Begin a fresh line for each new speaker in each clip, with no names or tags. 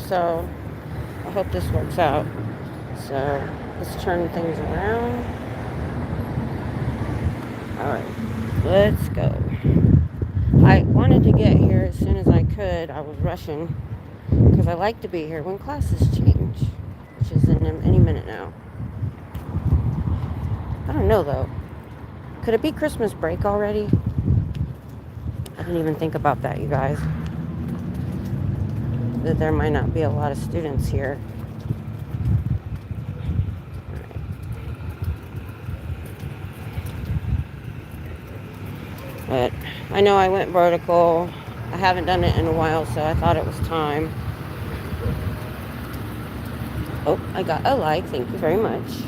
so I hope this works out. So let's turn things around. Alright, let's go. I wanted to get here as soon as I could. I was rushing because I like to be here when classes change, which is in any minute now. I don't know though. Could it be Christmas break already? I didn't even think about that, you guys. That there might not be a lot of students here. But I know I went vertical. I haven't done it in a while, so I thought it was time. Oh, I got a like. Thank you very much.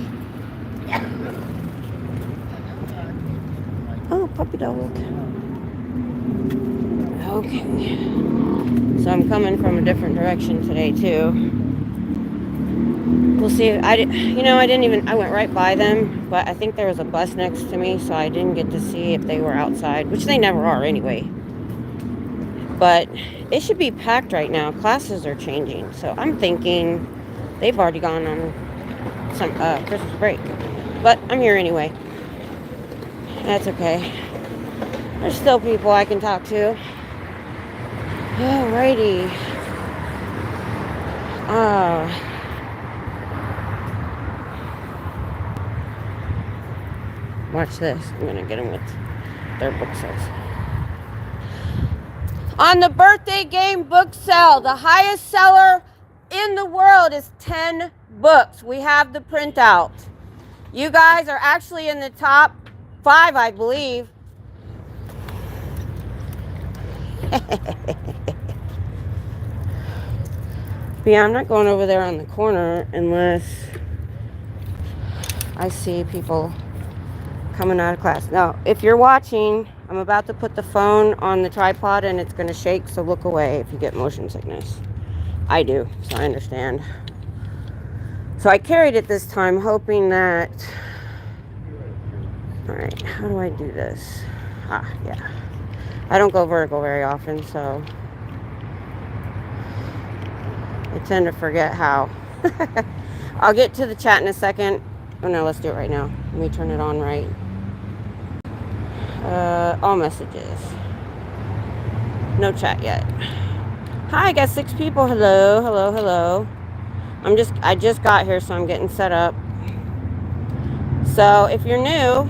Oh, puppy dog. Okay. So I'm coming from a different direction today, too. We'll see. I went right by them, but I think there was a bus next to me, so I didn't get to see if they were outside, which they never are anyway. But it should be packed right now. Classes are changing, so I'm thinking they've already gone on some Christmas break. But I'm here anyway. That's okay. There's still people I can talk to. Alrighty. Watch this. I'm going to get them with their book sales. On the birthday game book sale, the highest seller in the world is 10 books. We have the printout. You guys are actually in the top 5, I believe. But yeah, I'm not going over there on the corner unless I see people coming out of class. Now, if you're watching, I'm about to put the phone on the tripod and it's going to shake, so look away if you get motion sickness. I do, so I understand. So I carried it this time, hoping that... Alright, how do I do this? Yeah. I don't go vertical very often, so... I tend to forget how. I'll get to the chat in a second. Oh no, let's do it right now. Let me turn it on right. All messages. No chat yet. Hi, I got 6 people. Hello, hello, hello. I just got here, so I'm getting set up. So if you're new,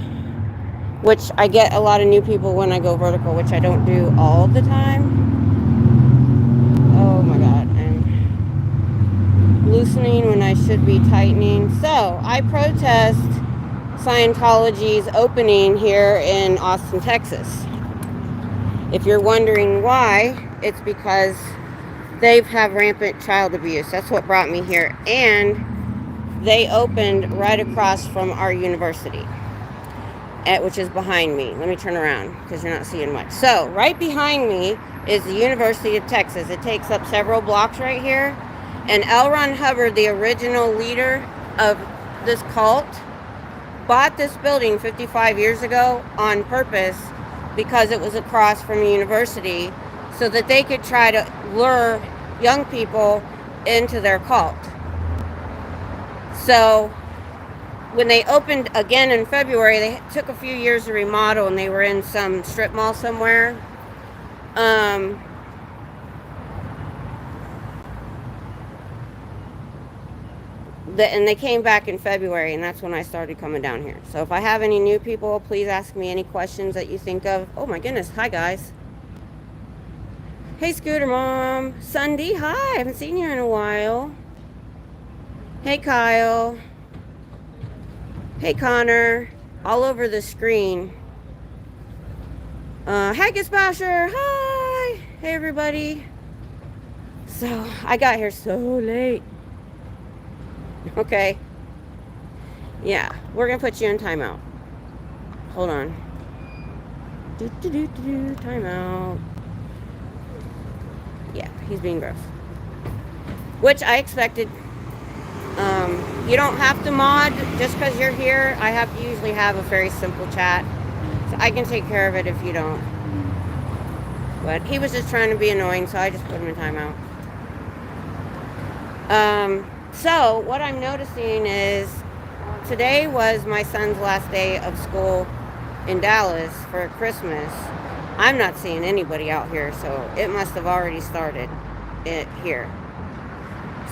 which I get a lot of new people when I go vertical, which I don't do all the time. Oh my God, I'm loosening when I should be tightening. So I protest Scientology's opening here in Austin, Texas. If you're wondering why, it's because they have rampant child abuse. That's what brought me here. And they opened right across from our university, which is behind me. Let me turn around because you're not seeing much. So right behind me is the University of Texas. It takes up several blocks right here. And L. Ron Hubbard, the original leader of this cult, bought this building 55 years ago on purpose because it was across from a university so that they could try to lure young people into their cult. So when they opened again in February, they took a few years to remodel and they were in some strip mall somewhere. And they came back in February, and that's when I started coming down here. So if I have any new people, please ask me any questions that you think of. Oh my goodness, hi guys. Hey Scooter Mom. Sunday, hi, I haven't seen you in a while. Hey Kyle. Hey Connor. All over the screen. Haggis Basher, hi. Hey everybody. So, I got here so late. Okay. Yeah, we're gonna put you in timeout. Hold on. Timeout. Yeah, he's being gross. Which I expected. You don't have to mod just because you're here. I usually have a very simple chat. So I can take care of it if you don't. But he was just trying to be annoying, so I just put him in timeout. So what I'm noticing is today was my son's last day of school in Dallas for Christmas. I'm not seeing anybody out here, so it must have already started here.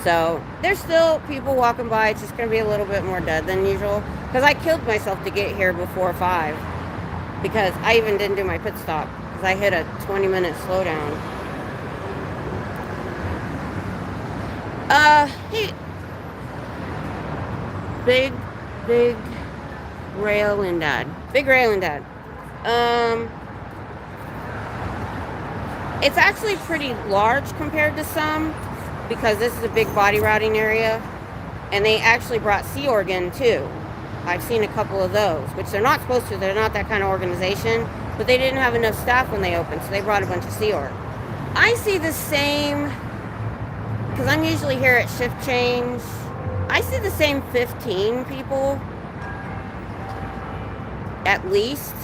So there's still people walking by. It's just going to be a little bit more dead than usual because I killed myself to get here before 5 because I even didn't do my pit stop because I hit a 20-minute slowdown. Hey, big rail and dad. Big rail and dad. It's actually pretty large compared to some because this is a big body routing area, and they actually brought Sea Organ too. I've seen a couple of those, which they're not supposed to. They're not that kind of organization, but they didn't have enough staff when they opened, so they brought a bunch of Sea Org. I see the same, because I'm usually here at shift change, I see the same 15 people at least.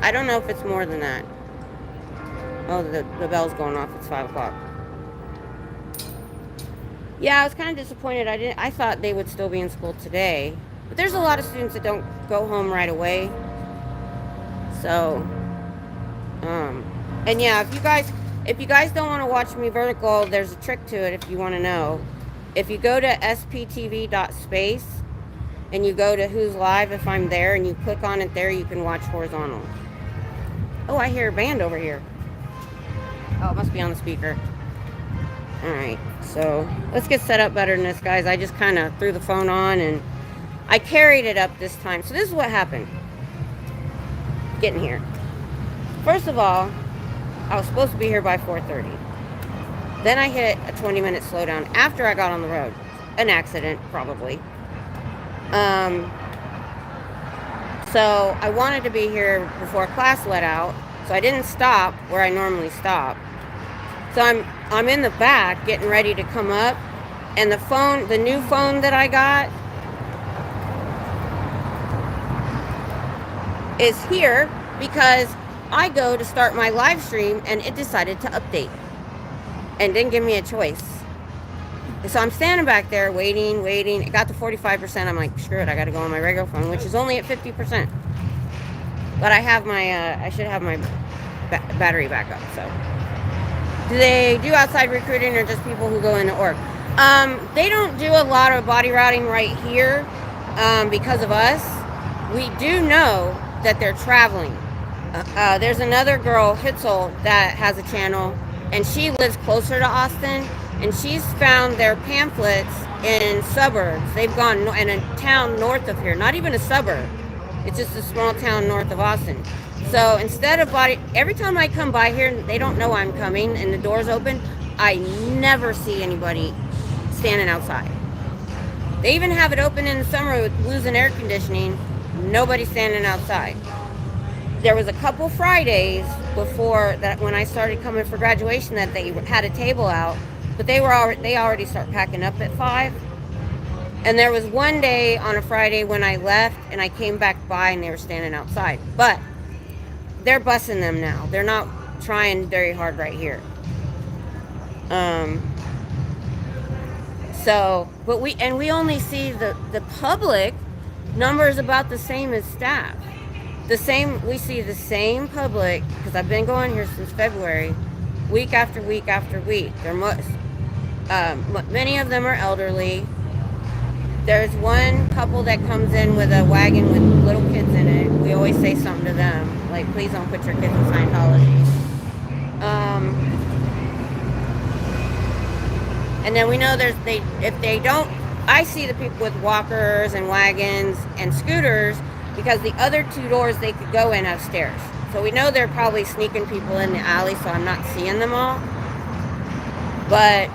I don't know if it's more than that. Oh, the bell's going off. It's 5 o'clock. Yeah, I was kind of disappointed. I thought they would still be in school today. But there's a lot of students that don't go home right away. So, and yeah, if you guys don't want to watch me vertical, there's a trick to it if you want to know. If you go to sptv.space and you go to Who's Live, if I'm there, and you click on it there, you can watch horizontal. Oh, I hear a band over here. Oh, it must be on the speaker. Alright, so let's get set up better than this, guys. I just kind of threw the phone on and I carried it up this time. So this is what happened. Getting here. First of all, I was supposed to be here by 4:30. Then I hit a 20-minute slowdown after I got on the road. An accident, probably. So I wanted to be here before class let out, so I didn't stop where I normally stop. So I'm in the back getting ready to come up, and the new phone that I got is here because I go to start my live stream and it decided to update and didn't give me a choice. So I'm standing back there waiting. It got to 45%. I'm like, screw it, I gotta go on my regular phone, which is only at 50%. But I have my, I should have my battery backup, so. Do they do outside recruiting or just people who go into org? They don't do a lot of body routing right here because of us. We do know that they're traveling. There's another girl, Hitzel, that has a channel, and she lives closer to Austin. And she's found their pamphlets in suburbs. They've gone in a town north of here, not even a suburb. It's just a small town north of Austin. So instead of every time I come by here, they don't know I'm coming and the door's open, I never see anybody standing outside. They even have it open in the summer with losing air conditioning, nobody standing outside. There was a couple Fridays before that when I started coming for graduation that they had a table out. But they already start packing up at 5. And there was one day on a Friday when I left and I came back by and they were standing outside. But they're bussing them now. They're not trying very hard right here. But we only see the public numbers about the same as staff. We see the same public because I've been going here since February, week after week after week. Many of them are elderly. There's one couple that comes in with a wagon with little kids in it. We always say something to them, like, please don't put your kids in Scientology. And then we know if they don't, I see the people with walkers and wagons and scooters because the other 2 doors they could go in have stairs. So we know they're probably sneaking people in the alley, so I'm not seeing them all. But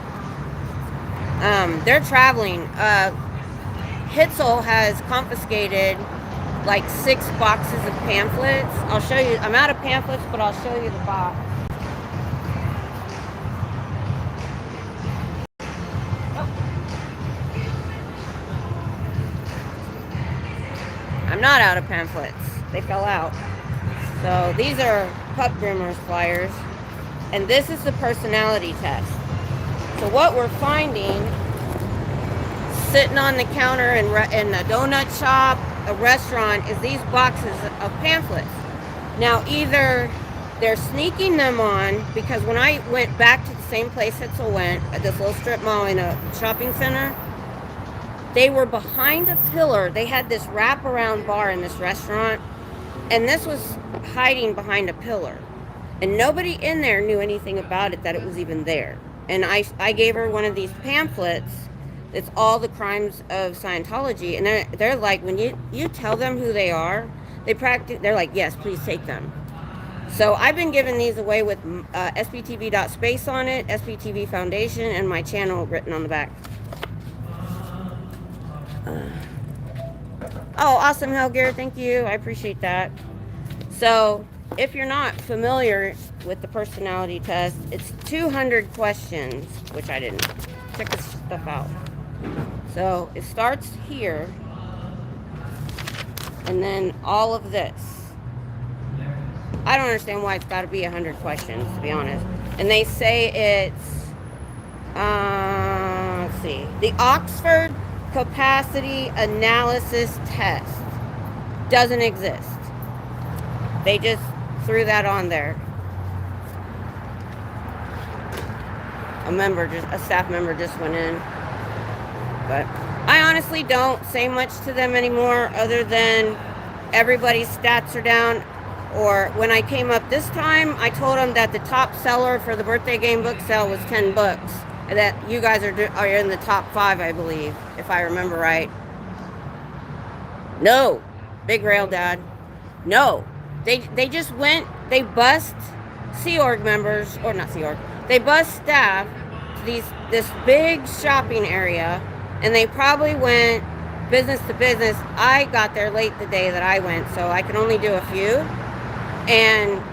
they're traveling. Hitzel has confiscated like 6 boxes of pamphlets. I'll show you. I'm out of pamphlets, but I'll show you the box. Oh. I'm not out of pamphlets. They fell out. So these are pup groomers flyers. And this is the personality test. So what we're finding, sitting on the counter in a donut shop, a restaurant, is these boxes of pamphlets. Now, either they're sneaking them on, because when I went back to the same place Hitzel went, at this little strip mall in a shopping center, they were behind a pillar. They had this wraparound bar in this restaurant, and this was hiding behind a pillar. And nobody in there knew anything about it, that it was even there. And I gave her one of these pamphlets. It's all the crimes of Scientology. And they're like, when you tell them who they are, they're like, yes, please take them. So I've been giving these away with sptv.space on it, SPTV Foundation, and my channel written on the back. Oh, awesome, Helger. Thank you. I appreciate that. So if you're not familiar with the personality test, it's 200 questions, which I didn't. Check this stuff out. So it starts here, and then all of this. I don't understand why it's got to be 100 questions, to be honest. And they say it's, let's see, the Oxford Capacity Analysis Test doesn't exist. They just threw that on there. A staff member just went in. But I honestly don't say much to them anymore, other than everybody's stats are down. Or when I came up this time, I told them that the top seller for the birthday game book sale was 10 books. And that you guys are in the top 5, I believe, if I remember right. No. Big Rail Dad. No. They just went, they bust Sea Org members, or not Sea Org, they bust staff to this big shopping area, and they probably went business to business. I got there late the day that I went, so I could only do a few. And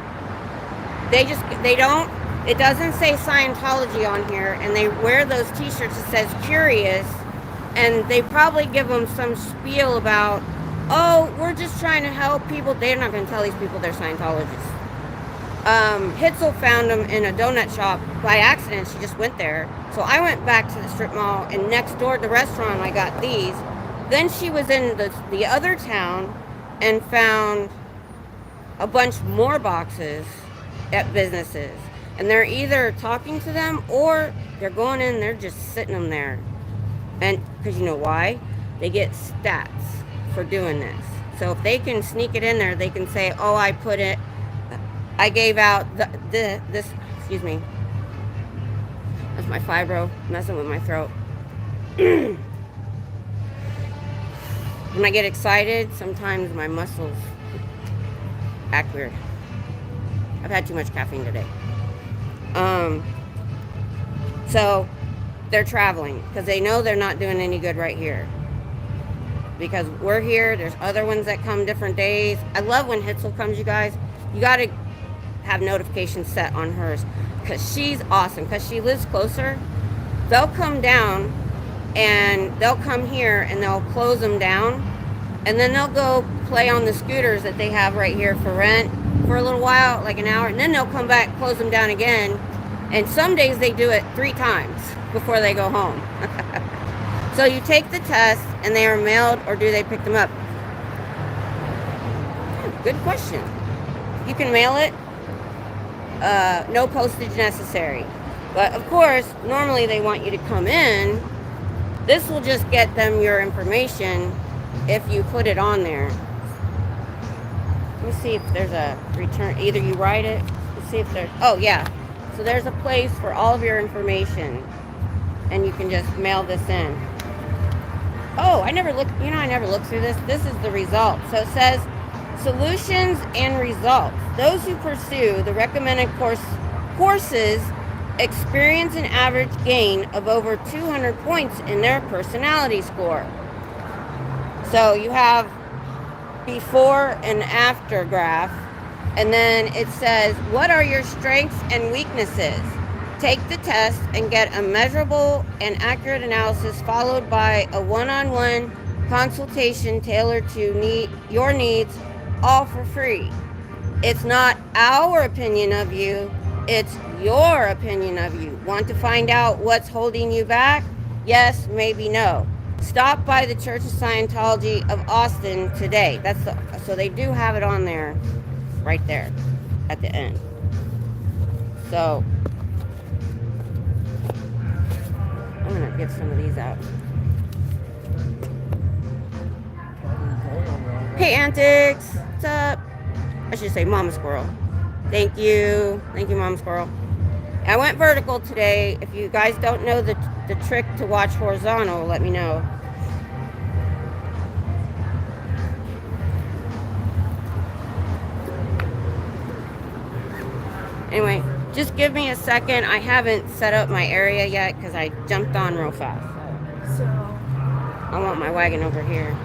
it doesn't say Scientology on here, and they wear those t-shirts that says curious, and they probably give them some spiel about, oh, we're just trying to help people. They're not going to tell these people they're Scientologists. Hitzel found them in a donut shop by accident. She just went there. So I went back to the strip mall, and next door to the restaurant I got these. Then she was in the other town and found a bunch more boxes at businesses, and they're either talking to them or they're going in, they're just sitting them there. And because you know why? They get stats for doing this. So if they can sneak it in there, they can say, oh, I gave out this, excuse me, that's my fibro messing with my throat. When I get excited, sometimes my muscles act weird. I've had too much caffeine today. So they're traveling because they know they're not doing any good right here. Because we're here, there's other ones that come different days. I love when Hitzel comes, you guys. You got to have notifications set on hers, because she's awesome, because she lives closer. They'll come down, and they'll come here, and they'll close them down, and then they'll go play on the scooters that they have right here for rent for a little while, like an hour, and then they'll come back, close them down again. And some days they do it 3 times before they go home. So you take the test, and they are mailed, or do they pick them up? Good question. You can mail it. No postage necessary. But of course, normally they want you to come in. This will just get them your information if you put it on there. Let me see if there's a return. Either you write it. Let's see if there's. Oh yeah. So there's a place for all of your information, and you can just mail this in. Oh, I never looked through this. This is the result. So it says solutions and results. Those who pursue the recommended courses experience an average gain of over 200 points in their personality score. So you have before and after graph, and then it says, what are your strengths and weaknesses? Take the test and get a measurable and accurate analysis, followed by a one-on-one consultation tailored to your needs, all for free. It's not our opinion of you, It's your opinion of you. Want to find out what's holding you back? Yes, maybe no. Stop by the Church of Scientology of Austin today. So they do have it on there, right there, at the end. So I'm gonna get some of these out. Hey, Antics, what's up? I should say Mama Squirrel. Thank you, Mama Squirrel. I went vertical today. If you guys don't know the trick to watch horizontal, let me know. Anyway, just give me a second. I haven't set up my area yet because I jumped on real fast. So I want my wagon over here.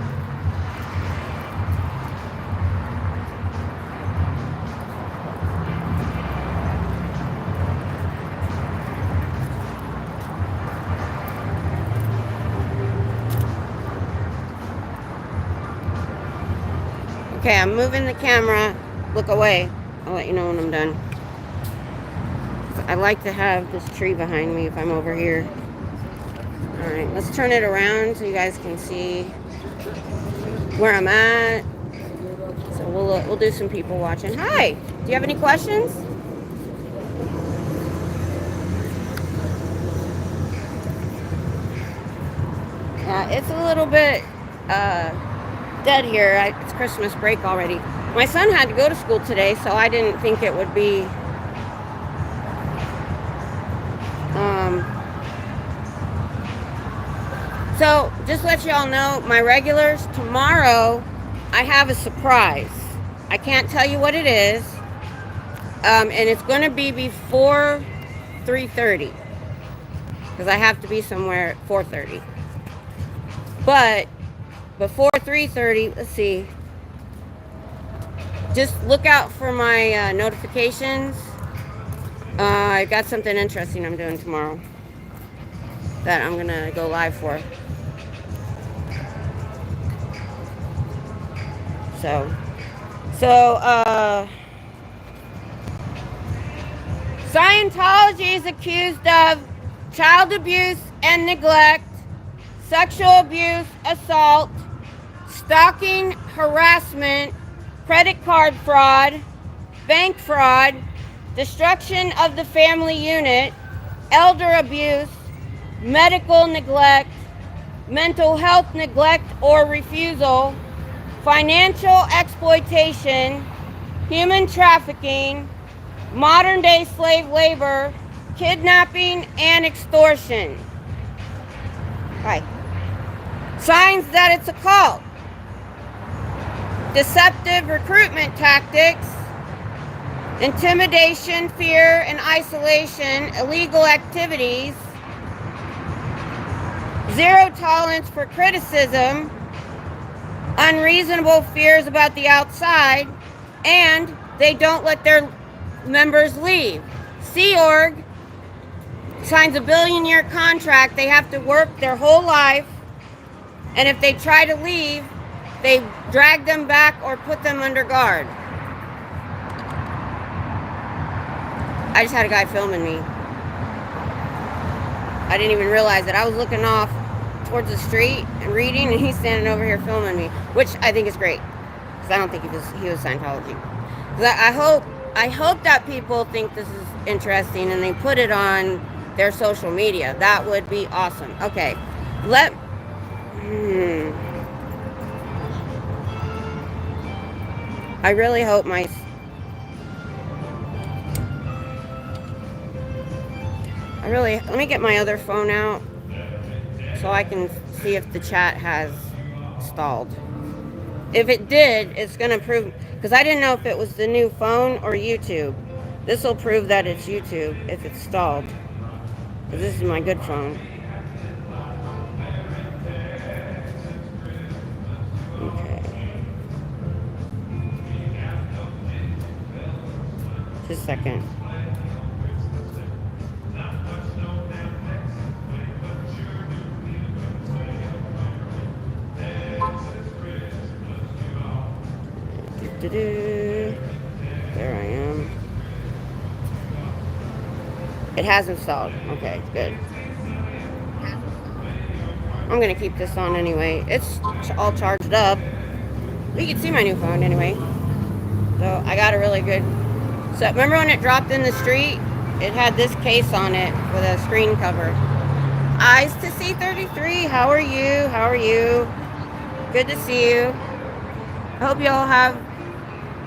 Okay, I'm moving the camera. Look away. I'll let you know when I'm done. I like to have this tree behind me if I'm over here. Alright, let's turn it around so you guys can see where I'm at. So we'll do some people watching. Hi! Do you have any questions? It's a little bit dead here. It's Christmas break already. My son had to go to school today, so I didn't think it would be so just let y'all know, my regulars, tomorrow I have a surprise. I can't tell you what it is, and it's going to be before 3:30 because I have to be somewhere at 4:30. But before 3:30, let's see, just look out for my notifications. I got something interesting I'm doing tomorrow that I'm gonna go live for. So Scientology is accused of child abuse and neglect, sexual abuse, assault, stalking, harassment, credit card fraud, bank fraud, destruction of the family unit, elder abuse, medical neglect, mental health neglect or refusal, financial exploitation, human trafficking, modern-day slave labor, kidnapping, and extortion. Right. Signs that it's a cult. Deceptive recruitment tactics, intimidation, fear, and isolation, illegal activities, zero tolerance for criticism, unreasonable fears about the outside, and they don't let their members leave. Sea Org signs a billion-year contract. They have to work their whole life, and if they try to leave, they drag them back or put them under guard. I just had a guy filming me. I didn't even realize it. I was looking off towards the street and reading, and he's standing over here filming me, which I think is great, because I don't think he was Scientology. I hope that people think this is interesting and they put it on their social media. That would be awesome. Okay, I really hope let me get my other phone out so I can see if the chat has stalled. If it did, it's going to prove, because I didn't know if it was the new phone or YouTube. This will prove that it's YouTube if it's stalled, because this is my good phone. Okay. Just a second. There I am. It has installed. Okay, good. I'm gonna keep this on anyway. It's all charged up. You can see my new phone anyway. So I got a really good. So remember when it dropped in the street? It had this case on it with a screen cover. Eyes to C33. How are you? How are you? Good to see you. I hope you all have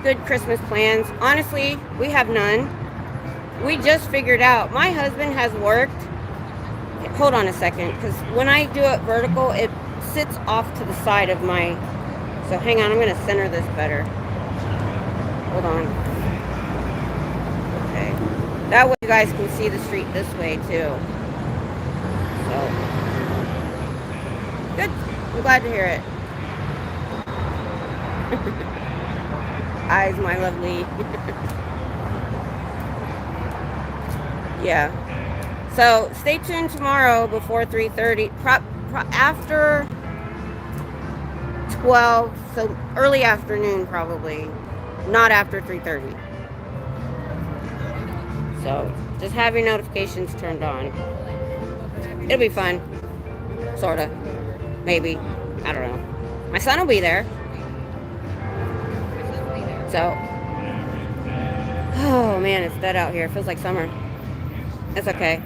good Christmas plans. Honestly, we have none. We just figured out. My husband has worked. Hold on a second, because when I do it vertical, it sits off to the side of my. So hang on, I'm going to center this better. Hold on. Okay. That way you guys can see the street this way too. So. Good. I'm glad to hear it. Eyes, my lovely. Yeah. So stay tuned tomorrow before 3:30. After 12, so early afternoon probably. Not after 3:30. So just have your notifications turned on. It'll be fun. Sorta. Maybe. I don't know. My son will be there. So. Oh man, it's dead out here. It feels like summer. It's okay.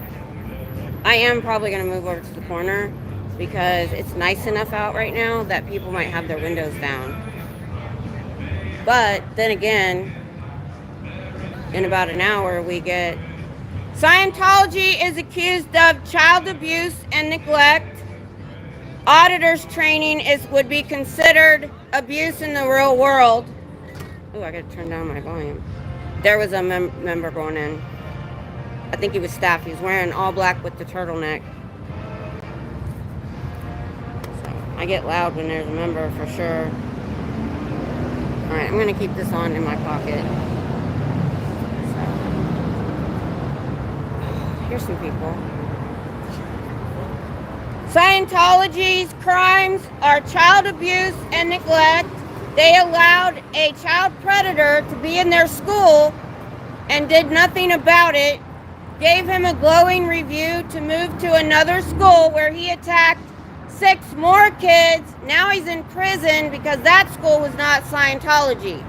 I am probably going to move over to the corner because it's nice enough out right now that people might have their windows down. But then again, in about an hour, we get Scientology is accused of child abuse and neglect. Auditors training would be considered abuse in the real world. Oh, I got to turn down my volume. There was a member going in. I think he was staff. He was wearing all black with the turtleneck. So I get loud when there's a member for sure. Alright, I'm going to keep this on in my pocket. So. Here's some people. Scientology's crimes are child abuse and neglect. They allowed a child predator to be in their school and did nothing about it. Gave him a glowing review to move to another school where he attacked 6 more kids. Now he's in prison because that school was not Scientology.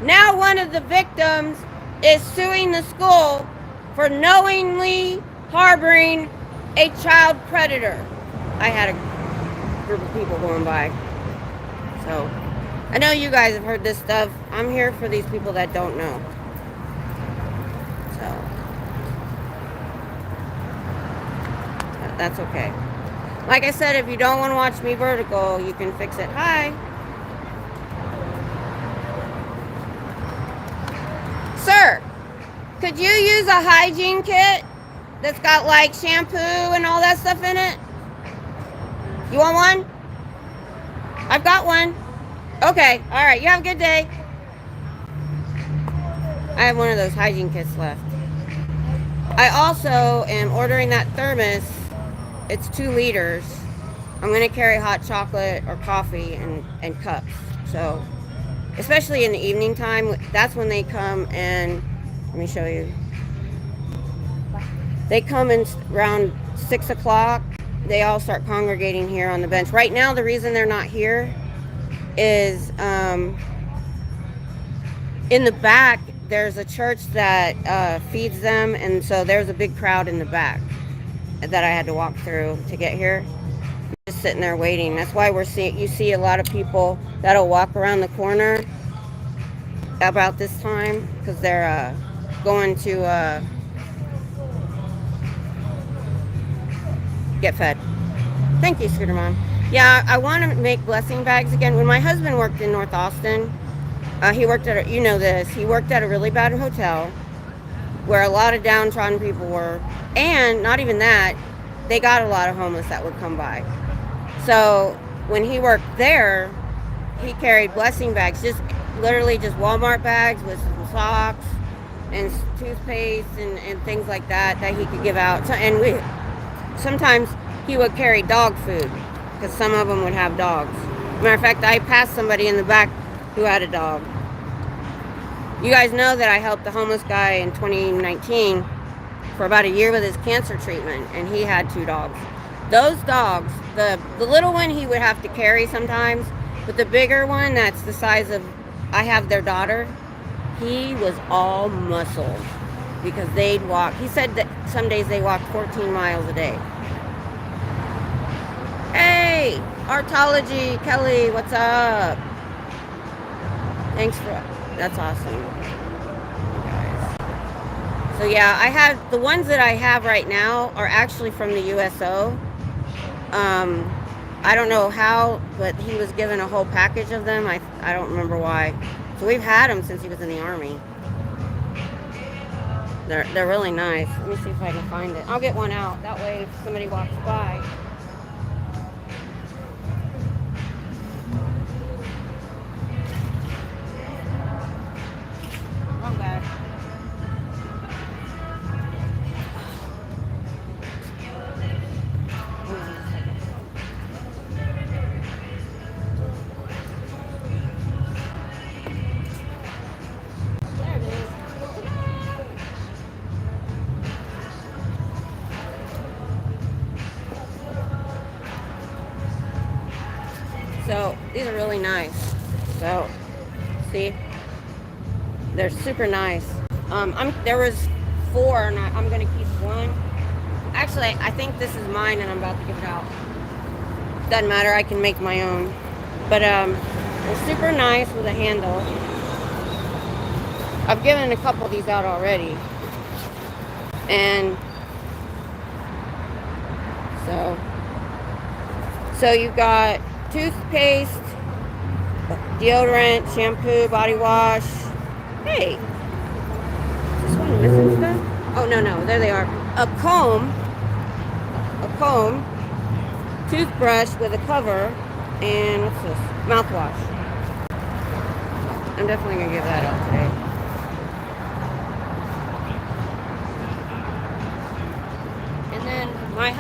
Now one of the victims is suing the school for knowingly harboring a child predator. I had a group of people going by. So, I know you guys have heard this stuff. I'm here for these people that don't know. So, that's okay. Like I said, if you don't want to watch me vertical, you can fix it. Hi. Sir, could you use a hygiene kit that's got like shampoo and all that stuff in it? You want one? I've got one. Okay, all right, you have a good day. I have one of those hygiene kits left. I also am ordering that thermos. It's 2 liters. I'm going to carry hot chocolate or coffee and cups. So, especially in the evening time, that's when they come and, let me show you. They come in around 6 o'clock. They all start congregating here on the bench. Right now, the reason they're not here is in the back, there's a church that feeds them, and so there's a big crowd in the back that I had to walk through to get here. I'm just sitting there waiting. That's why you see a lot of people that'll walk around the corner about this time because they're going to get fed. Thank you, Scooter Mom. Yeah, I want to make blessing bags again. When my husband worked in North Austin, he worked at he worked at a really bad hotel where a lot of downtrodden people were. And not even that, they got a lot of homeless that would come by. So when he worked there, he carried blessing bags, literally just Walmart bags with some socks and toothpaste and things like that he could give out. And sometimes he would carry dog food because some of them would have dogs. Matter of fact, I passed somebody in the back who had a dog. You guys know that I helped the homeless guy in 2019 for about a year with his cancer treatment, and he had 2 dogs. Those dogs, the little one he would have to carry sometimes, but the bigger one that's the size of, I have their daughter, he was all muscle because they'd walk. He said that some days they walked 14 miles a day. Hey, Artology, Kelly, what's up? Thanks for, that's awesome. So yeah, I have, the ones that I have right now are actually from the USO. I don't know how, but he was given a whole package of them. I don't remember why. So we've had them since he was in the Army. They're really nice. Let me see if I can find it. I'll get one out. That way if somebody walks by. Wrong bag. So these are really nice. So see, they're super nice. There was 4, and I'm gonna keep one. Actually, I think this is mine, and I'm about to give it out. Doesn't matter. I can make my own. But they're super nice with a handle. I've given a couple of these out already, and so you've got toothpaste, deodorant, shampoo, body wash. Hey, is this one missing stuff? Oh, no, there they are. A comb, toothbrush with a cover, and what's this? Mouthwash. I'm definitely gonna give that out today. And then my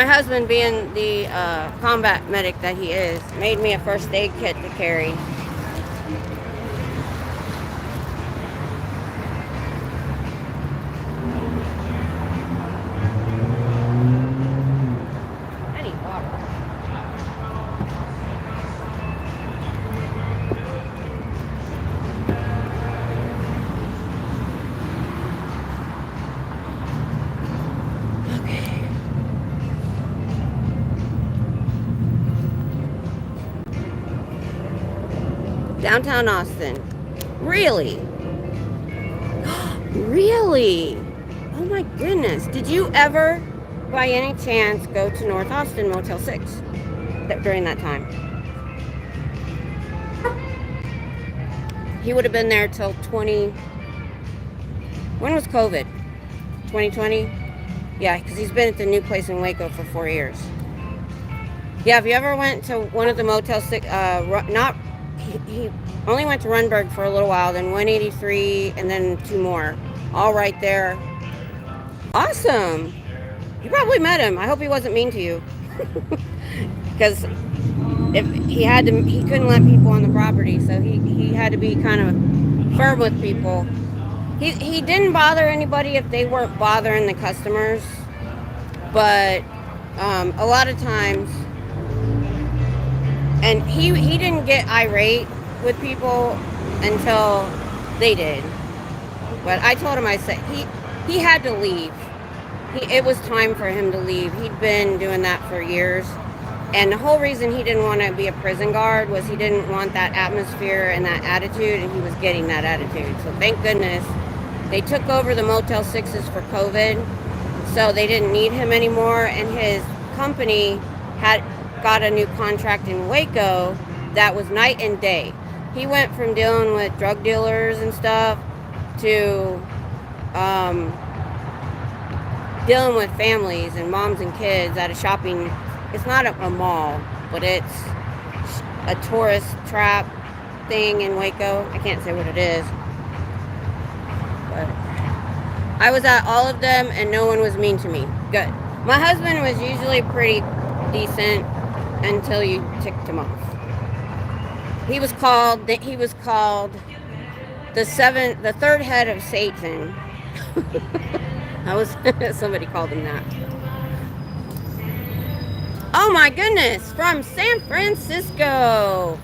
husband being the combat medic that he is, made me a first aid kit to carry. I need water. Downtown Austin. Really? Really? Oh my goodness. Did you ever, by any chance, go to North Austin Motel 6 during that time? He would have been there till when was COVID? 2020? Yeah, because he's been at the new place in Waco for 4 years. Yeah, if you ever went to one of the Motel 6, he only went to Runberg for a little while, then 183, and then 2 more. All right there. Awesome. You probably met him. I hope he wasn't mean to you. Because if he couldn't let people on the property, so he had to be kind of firm with people. He didn't bother anybody if they weren't bothering the customers, but a lot of times, and he didn't get irate with people until they did. But I told him, I said, he had to leave. It was time for him to leave. He'd been doing that for years. And the whole reason he didn't want to be a prison guard was he didn't want that atmosphere and that attitude, and he was getting that attitude. So thank goodness they took over the Motel 6s for COVID, so they didn't need him anymore, and his company had got a new contract in Waco that was night and day. He went from dealing with drug dealers and stuff to dealing with families and moms and kids at a shopping. It's not a mall, but it's a tourist trap thing in Waco. I can't say what it is, but I was at all of them and no one was mean to me. Good. My husband was usually pretty decent until you ticked him off. He was called the third head of Satan. I was somebody called him that. Oh my goodness, from San Francisco.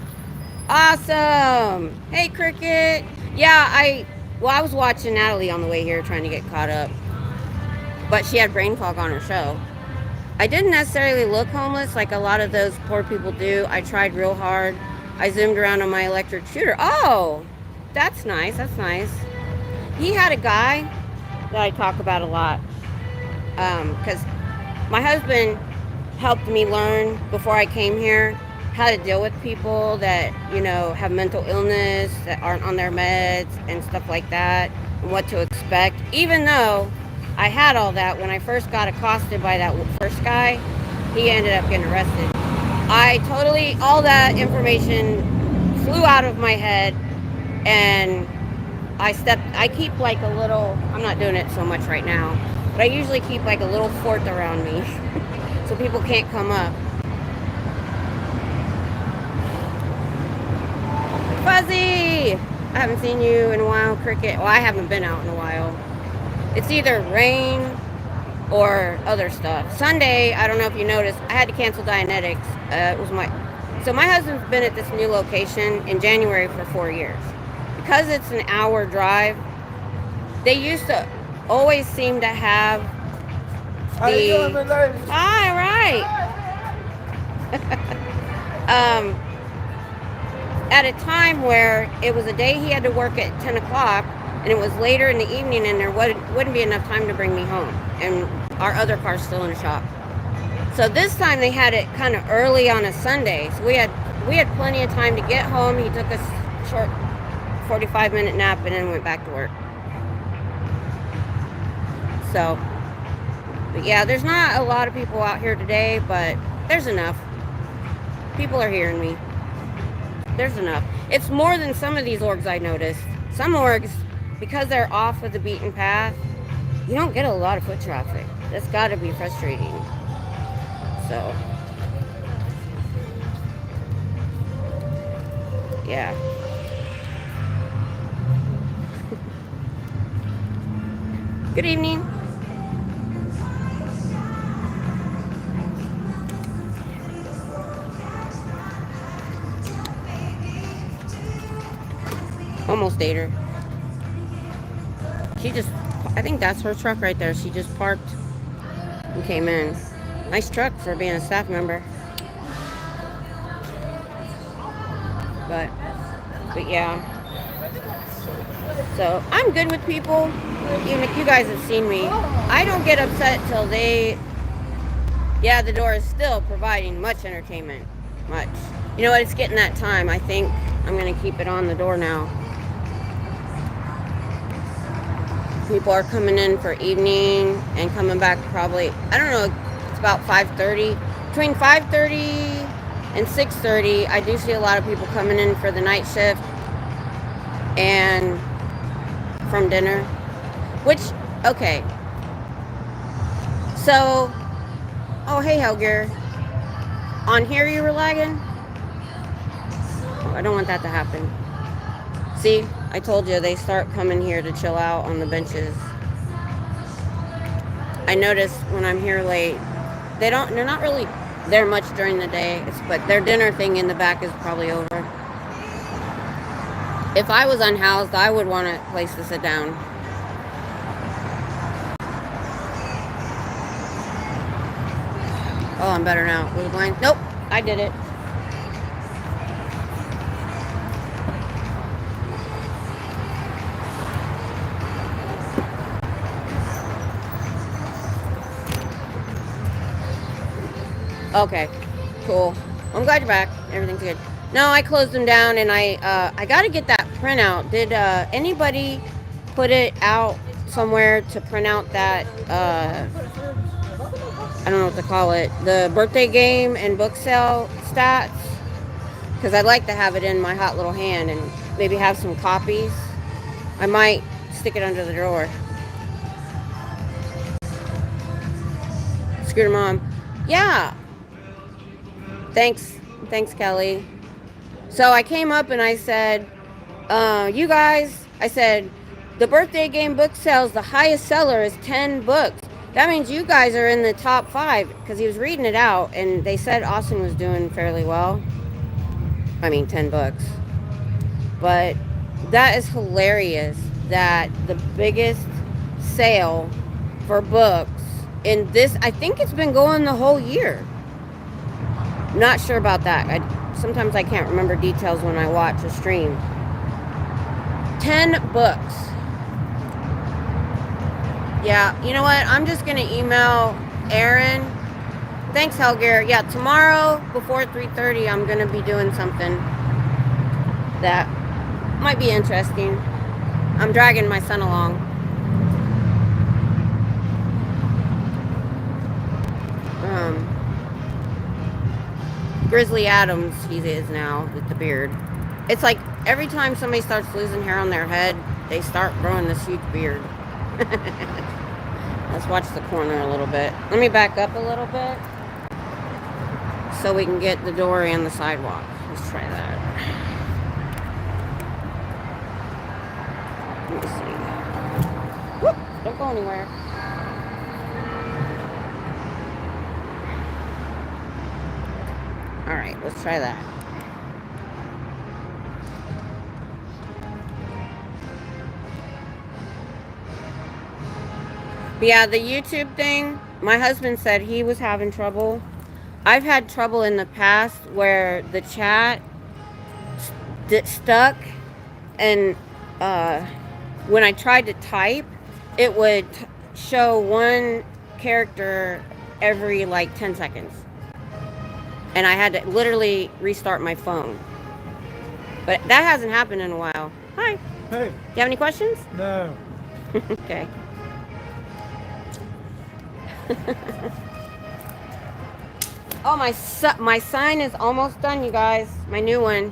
Awesome. Hey, Cricket. Yeah, I was watching Natalie on the way here trying to get caught up. But she had brain fog on her show. I didn't necessarily look homeless like a lot of those poor people do. I tried real hard. I zoomed around on my electric shooter. Oh, that's nice. That's nice. He had a guy that I talk about a lot. Because my husband helped me learn before I came here how to deal with people that, you know, have mental illness, that aren't on their meds and stuff like that, and what to expect. Even though I had all that when I first got accosted by that first guy, he ended up getting arrested. All that information flew out of my head, and I keep like a little, I'm not doing it so much right now, but I usually keep like a little fort around me so people can't come up. Fuzzy! I haven't seen you in a while, Cricket. Well, I haven't been out in a while. It's either rain or other stuff. Sunday, I don't know if you noticed, I had to cancel Dianetics. So my husband's been at this new location in January for 4 years. Because it's an hour drive, they used to always seem to have
How you doing, my lady?
Hi, right. At a time where it was a day he had to work at 10 o'clock, and it was later in the evening, and there wouldn't be enough time to bring me home, and our other car's still in the shop. So this time they had it kind of early on a Sunday, so we had plenty of time to get home. He took a short 45-minute nap and then went back to work. So, but yeah, there's not a lot of people out here today, but there's enough. People are hearing me. There's enough. It's more than some of these orgs I noticed. Some orgs, because they're off of the beaten path, you don't get a lot of foot traffic. That's got to be frustrating. So, yeah. Good evening. Almost ate her. I think that's her truck right there. She just parked and came in. Nice truck for being a staff member. But yeah. So I'm good with people. Even if you guys have seen me, I don't get upset till the door is still providing much entertainment. Much. You know what? It's getting that time. I think I'm going to keep it on the door now. People are coming in for evening and coming back probably, I don't know, it's about 5:30. Between 5:30 and 6:30, I do see a lot of people coming in for the night shift and from dinner. Which, okay. So, oh, hey, Helger. On here you were lagging? Oh, I don't want that to happen. See, I told you they start coming here to chill out on the benches. I noticed when I'm here late, they're not really there much during the day, but their dinner thing in the back is probably over. If I was unhoused, I would want a place to sit down. Oh, I'm better now. Was it blind? Nope, I did it. Okay, cool. I'm glad you're back. Everything's good. No, I closed them down, and I got to get that printout. Did anybody put it out somewhere to print out that I don't know what to call it, the birthday game and book sale stats? Because I'd like to have it in my hot little hand and maybe have some copies. I might stick it under the drawer. Scooter Mom. Yeah. Thanks, Kelly. So I came up and I said, you guys, I said, The birthday game book sales, the highest seller is 10 books. That means you guys are in the top 5 because he was reading it out and they said Austin was doing fairly well. I mean, 10 books. But that is hilarious that the biggest sale for books in this, I think it's been going the whole year. Not sure about that. Sometimes I can't remember details when I watch a stream. 10 books. Yeah, you know what? I'm just going to email Aaron. Thanks, Helger. Yeah, tomorrow before 3:30, I'm going to be doing something that might be interesting. I'm dragging my son along. Grizzly Adams, he is now with the beard. It's like every time somebody starts losing hair on their head, they start growing this huge beard. Let's watch the corner a little bit. Let me back up a little bit so we can get the door and the sidewalk. Let's try that. Let me see. Whoop, don't go anywhere. All right, let's try that. But yeah, the YouTube thing, my husband said he was having trouble. I've had trouble in the past where the chat stuck and when I tried to type, it would show one character every like 10 seconds. And I had to literally restart my phone. But that hasn't happened in a while. Hi.
Hey.
Do you have any questions?
No.
Okay. Oh, my sign is almost done, you guys. My new one.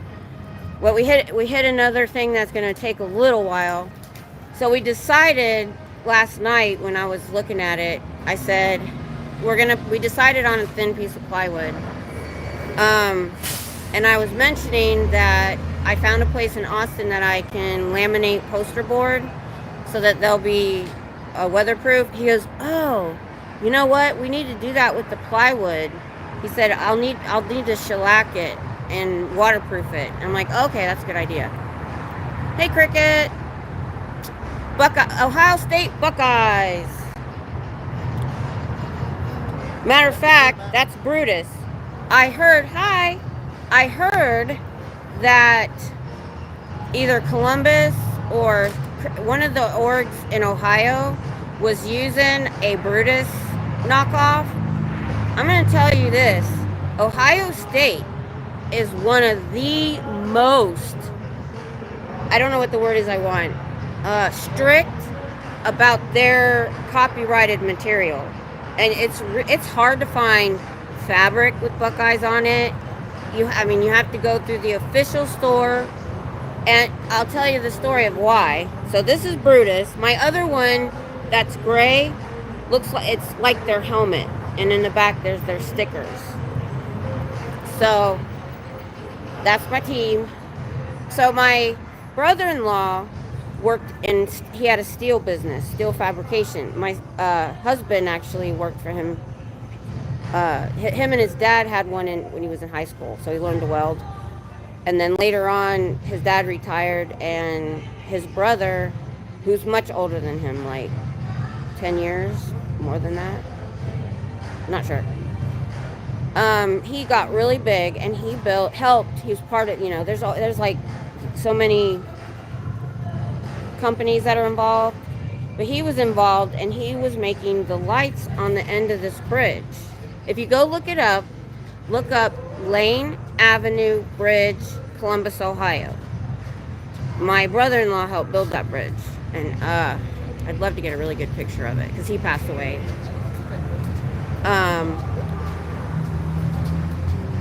Well, we hit another thing that's going to take a little while. So we decided last night when I was looking at it, I said we decided on a thin piece of plywood. And I was mentioning that I found a place in Austin that I can laminate poster board so that they'll be weatherproof. He goes, "Oh, you know what? We need to do that with the plywood." He said, I'll need to shellac it and waterproof it. I'm like, okay, that's a good idea. Hey, Cricket. Ohio State Buckeyes. Matter of fact, that's Brutus. I heard that either Columbus or one of the orgs in Ohio was using a Brutus knockoff. I'm going to tell you this. Ohio State is one of the most, I don't know what the word is I want, strict about their copyrighted material. And it's hard to find fabric with Buckeyes on it. You have to go through the official store. And I'll tell you the story of why. So this is Brutus. My other one that's gray looks like it's like their helmet. And in the back there's their stickers. So that's my team. So my brother-in-law he had a steel business, steel fabrication. My husband actually worked for him. Him and his dad had one when he was in high school, so he learned to weld. And then later on, his dad retired, and his brother, who's much older than him, like 10 years, more than that, not sure. He got really big, and he helped. He was part of, there's like so many companies that are involved, but he was involved, and he was making the lights on the end of this bridge. If you go look up Lane Avenue Bridge, Columbus, Ohio. My brother-in-law helped build that bridge, and I'd love to get a really good picture of it because he passed away.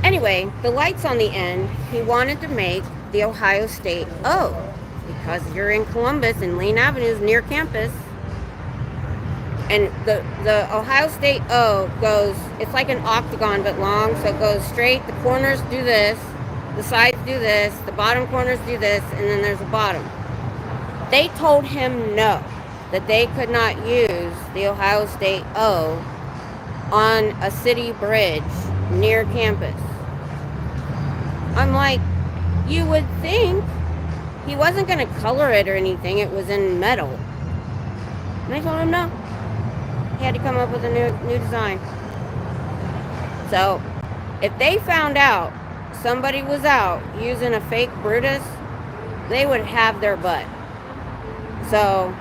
Anyway, the lights on the end, he wanted to make the Ohio State O, because you're in Columbus and Lane Avenue is near campus. And the Ohio State O goes, it's like an octagon but long, so it goes straight. The corners do this, the sides do this, the bottom corners do this, and then there's a bottom. they told him no, that they could not use the Ohio State O on a city bridge near campus. I'm like, you would think he wasn't going to color it or anything. It was in metal. And I told him no. He had to come up with a new design. So, if they found out somebody was out using a fake Brutus, they would have their butt. So,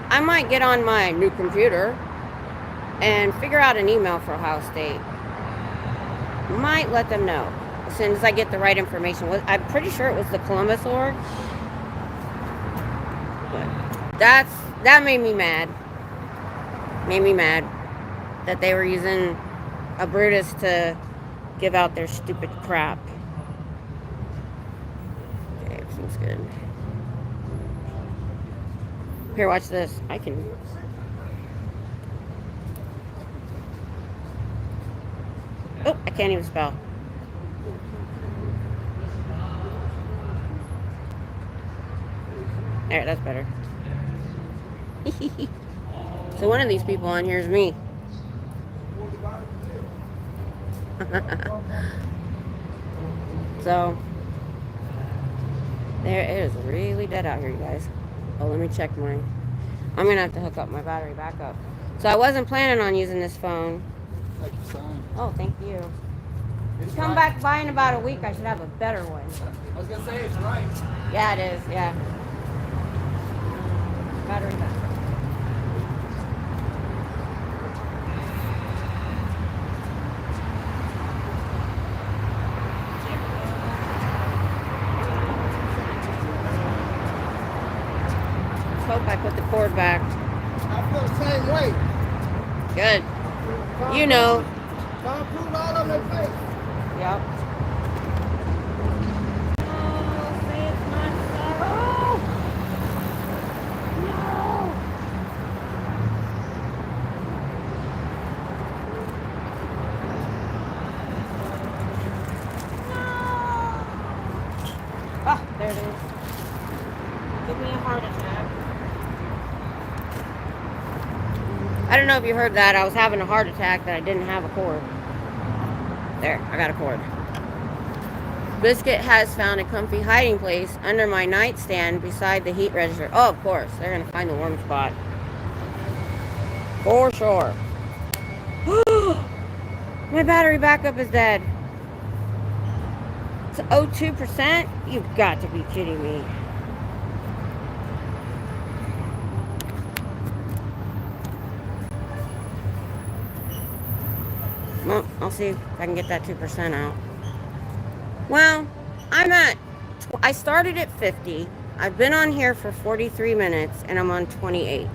I might get on my new computer and figure out an email for Ohio State. Might let them know as soon as I get the right information. I'm pretty sure it was the Columbus org. But that made me mad. Made me mad that they were using a Brutus to give out their stupid crap. Okay, everything's good. Here, watch this. I can... Oh, I can't even spell. There, that's better. So one of these people on here is me. So, there, it is really dead out here, you guys. Oh, let me check mine. I'm going to have to hook up my battery back up. So I wasn't planning on using this phone. Oh, thank you. Come back by in about a week, I should have a better one.
I was going to say, it's right.
Yeah, it is, yeah. Battery back. Hope I put the cord back.
I feel the same way.
Good. You know.
Tom Cruise all over their face.
Yep. Oh, say it's not so. No. Oh, there it is. Give me a heart attack. I don't know if you heard that. I was having a heart attack that I didn't have a cord. There, I got a cord. Biscuit has found a comfy hiding place under my nightstand beside the heat register. Oh, of course. They're going to find the warm spot. For sure. My battery backup is dead. It's 02%? You've got to be kidding me. Well, I'll see if I can get that 2% out. Well, I started at 50. I've been on here for 43 minutes and I'm on 28.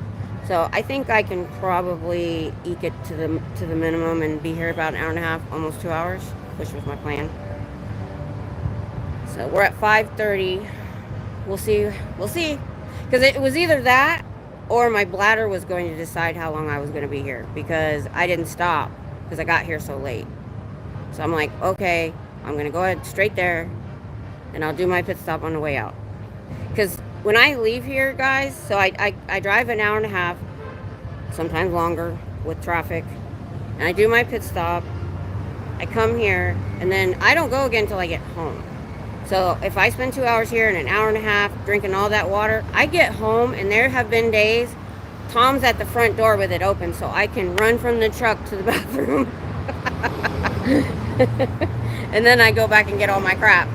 So I think I can probably eke it to the minimum and be here about an hour and a half, almost 2 hours, which was my plan. So we're at 5:30. We'll see. We'll see. Because it was either that or my bladder was going to decide how long I was going to be here because I didn't stop. Because I got here so late. So I'm like, okay, I'm going to go ahead straight there. And I'll do my pit stop on the way out. Because when I leave here, guys, so I drive an hour and a half. Sometimes longer with traffic. And I do my pit stop. I come here. And then I don't go again until I get home. So if I spend 2 hours here and an hour and a half drinking all that water, I get home and there have been days Tom's at the front door with it open so I can run from the truck to the bathroom. And then I go back and get all my crap.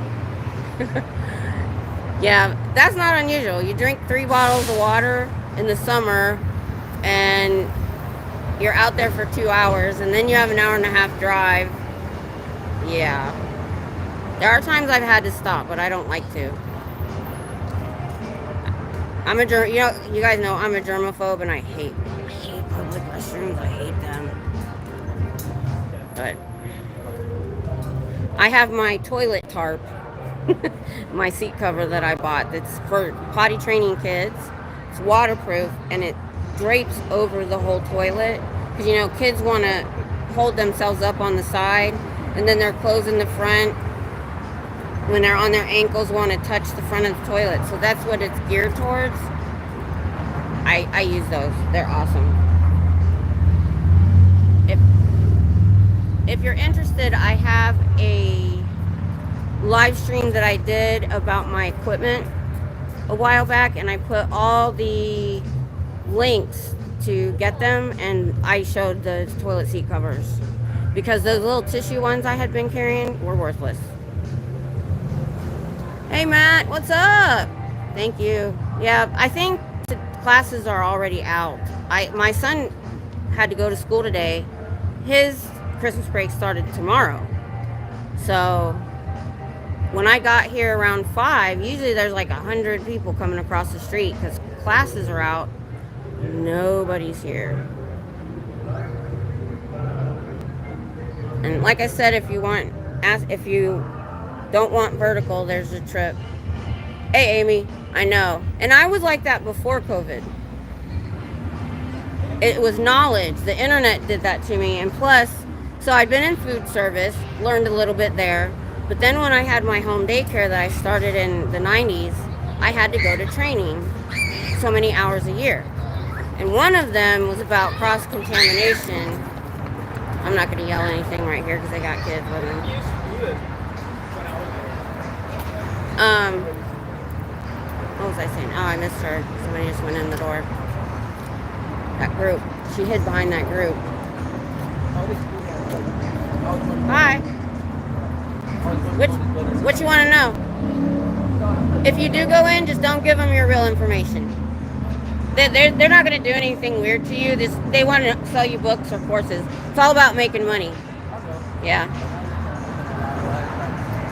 Yeah, that's not unusual. You drink 3 bottles of water in the summer and you're out there for 2 hours and then you have an hour and a half drive. Yeah. There are times I've had to stop, but I don't like to. I'm a germ. You know, you guys know I'm a germaphobe, and I hate public restrooms. I hate them. But I have my toilet tarp, my seat cover that I bought. That's for potty training kids. It's waterproof, and it drapes over the whole toilet. Because you know, kids want to hold themselves up on the side, and then their clothes in the front. when they're on their ankles, want to touch the front of the toilet. So that's what it's geared towards. I use those. They're awesome. If you're interested, I have a live stream that I did about my equipment a while back, and I put all the links to get them, and I showed the toilet seat covers because those little tissue ones I had been carrying were worthless. Hey Matt, what's up? Thank you. Yeah, I think the classes are already out. My son had to go to school today. His Christmas break started tomorrow. So when I got here around 5, usually there's like 100 people coming across the street because classes are out. Nobody's here. And like I said, if you don't want vertical, there's a trip. Hey Amy, I know. And I was like that before COVID. It was knowledge. The internet did that to me. And plus, so I'd been in food service, learned a little bit there. But then when I had my home daycare that I started in the 90s, I had to go to training so many hours a year. And one of them was about cross-contamination. I'm not going to yell anything right here because I got kids with me. What was I saying? Oh, I missed her. Somebody just went in the door. That group. She hid behind that group. Hi. What you want to know? If you do go in, just don't give them your real information. They're not going to do anything weird to you. They want to sell you books or courses. It's all about making money. Yeah.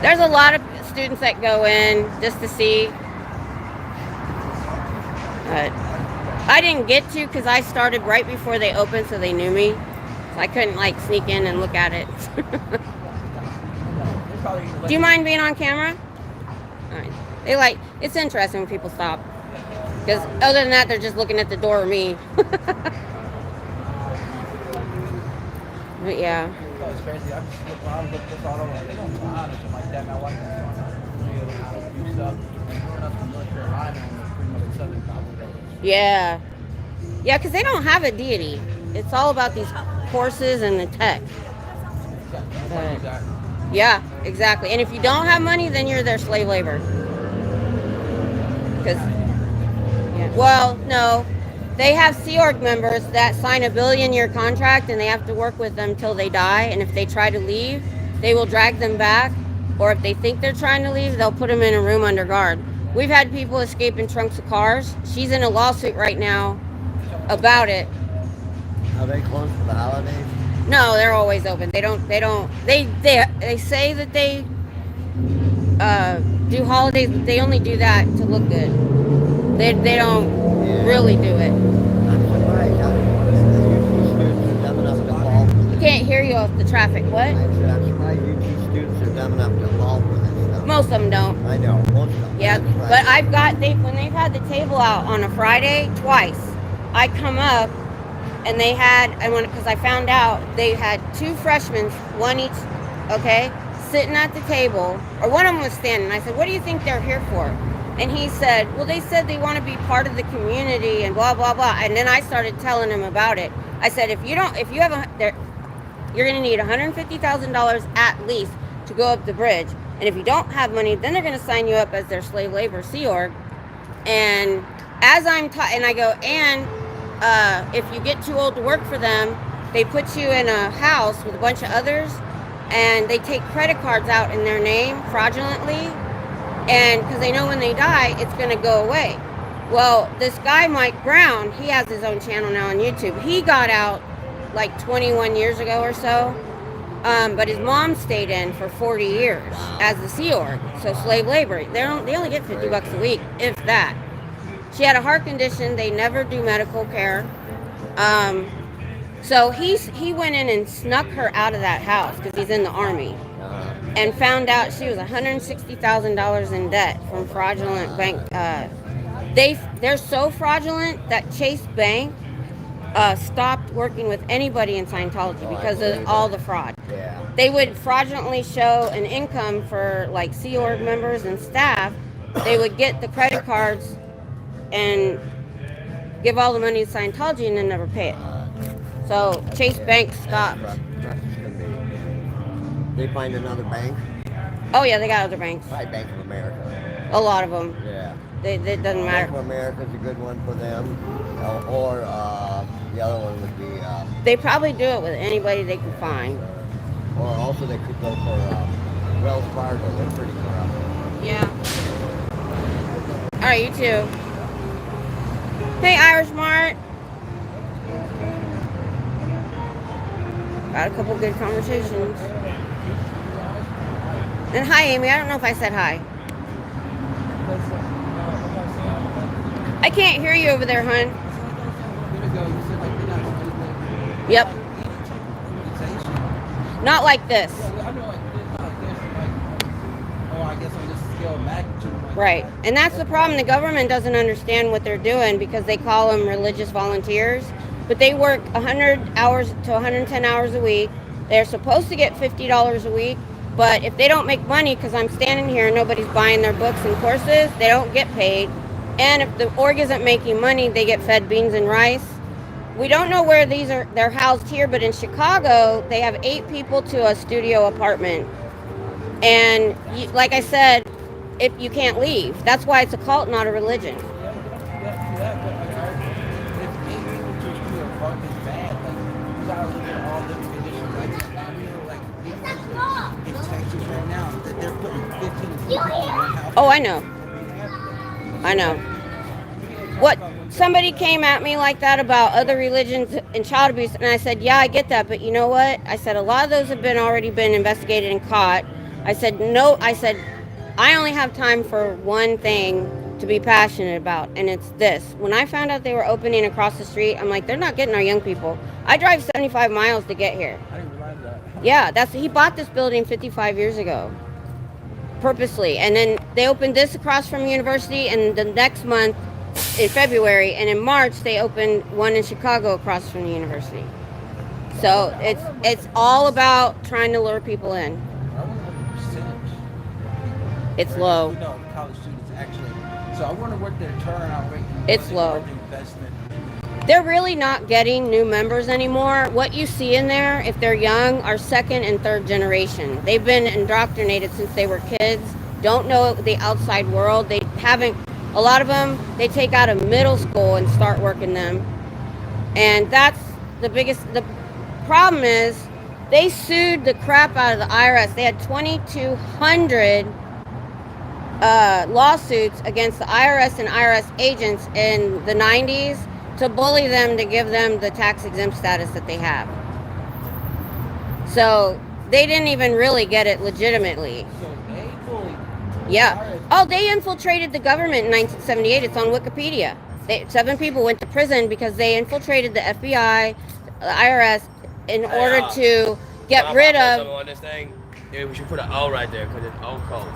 There's a lot of students that go in just to see. But I didn't get to because I started right before they opened, so they knew me. So I couldn't like sneak in and look at it. Do you mind being on camera? All right. It's interesting when people stop. Because other than that, they're just looking at the door or me. But yeah.
It's crazy. I'm just looking this all over. They don't fly or something like that. My wife is doing stuff. We're not from North Carolina and pretty much Southern California.
Yeah. Yeah, because they don't have a deity. It's all about these courses and the tech. But, yeah, exactly. And if you don't have money, then you're their slave labor. Because, yeah. Well, no. They have Sea Org members that sign a billion-year contract, and they have to work with them till they die. And if they try to leave, they will drag them back. Or if they think they're trying to leave, they'll put them in a room under guard. We've had people escape in trunks of cars. She's in a lawsuit right now about it.
Are they closed for the holidays?
No, they're always open. They say that they do holidays, but they only do that to look good. They don't really do it.
I'm surprised how UT students are dumb enough to fall for this.
Can't hear you off the traffic. What?
I'm surprised UT students are dumb enough to fall for this stuff.
Most of them don't.
I know, most of them.
Yeah, but when they've had the table out on a Friday twice, I come up and because I found out they had 2 freshmen, one each, okay, sitting at the table, or one of them was standing. I said, what do you think they're here for? And he said, well, they said they want to be part of the community and blah, blah, blah. And then I started telling him about it. I said, you're going to need $150,000 at least to go up the bridge. And if you don't have money, then they're going to sign you up as their slave labor Sea Org. And as I'm and I go, if you get too old to work for them, they put you in a house with a bunch of others, and they take credit cards out in their name fraudulently, and because they know when they die, it's going to go away. Well, this guy, Mike Brown, he has his own channel now on YouTube. He got out like 21 years ago or so, but his mom stayed in for 40 years as the Sea Org, so slave labor. They only get $50 a week, if that. She had a heart condition. They never do medical care. So he went in and snuck her out of that house because he's in the Army, and found out she was $160,000 in debt from fraudulent bank. They're so fraudulent that Chase Bank stopped working with anybody in Scientology because of all the fraud.
Yeah.
They would fraudulently show an income for like Sea Org members and staff. They would get the credit cards and give all the money to Scientology and then never pay it. So Chase Bank stopped.
They find another bank.
Oh yeah, they got other banks.
Probably Bank of America.
A lot of them.
Yeah.
It doesn't
Bank
matter.
of America is a good one for them. Or the other one would be.
They probably do it with anybody they can find.
Or also they could go for Wells Fargo. They're pretty corrupt.
Yeah. All right, you too. Hey, Irish Mart. Got a couple good conversations. And hi, Amy. I don't know if I said hi. I can't hear you over there, hon. Yep. Not like this. Right. And that's the problem. The government doesn't understand what they're doing because they call them religious volunteers. But they work 100 hours to 110 hours a week. They're supposed to get $50 a week. But if they don't make money because I'm standing here and nobody's buying their books and courses, they don't get paid. And if the org isn't making money, they get fed beans and rice. We don't know where they're housed here, but in Chicago, they have 8 people to a studio apartment. And like I said, if you can't leave, that's why it's a cult, not a religion. Oh, I know. I know. What? Somebody came at me like that about other religions and child abuse, and I said, yeah, I get that, but you know what? I said, a lot of those have already been investigated and caught. I said, no, I only have time for one thing to be passionate about, and it's this. When I found out they were opening across the street, I'm like, they're not getting our young people. I drive 75 miles to get here.
I didn't realize that.
Yeah, he bought this building 55 years ago. Purposely. And then they opened this across from university, and the next month in February, and in March they opened one in Chicago across from the university. So it's all about trying to lure people in.
I wonder what the percentage.
It's low.
We know college students actually. So I wonder what their turnout rate is.
It's low.
Investment.
They're really not getting new members anymore. What you see in there, if they're young, are second and third generation. They've been indoctrinated since they were kids, don't know the outside world. They haven't, a lot of them, they take out of middle school and start working them. And that's the problem is they sued the crap out of the IRS. They had 2,200 lawsuits against the IRS and IRS agents in the 90s to bully them to give them the tax exempt status that they have. So they didn't even really get it legitimately.
So they fully.
Yeah. Oh, they infiltrated the government in 1978. It's on Wikipedia. 7 people went to prison because they infiltrated the FBI, the IRS, in order to get rid of.
On this thing, yeah, we should put an O right there because it's O code.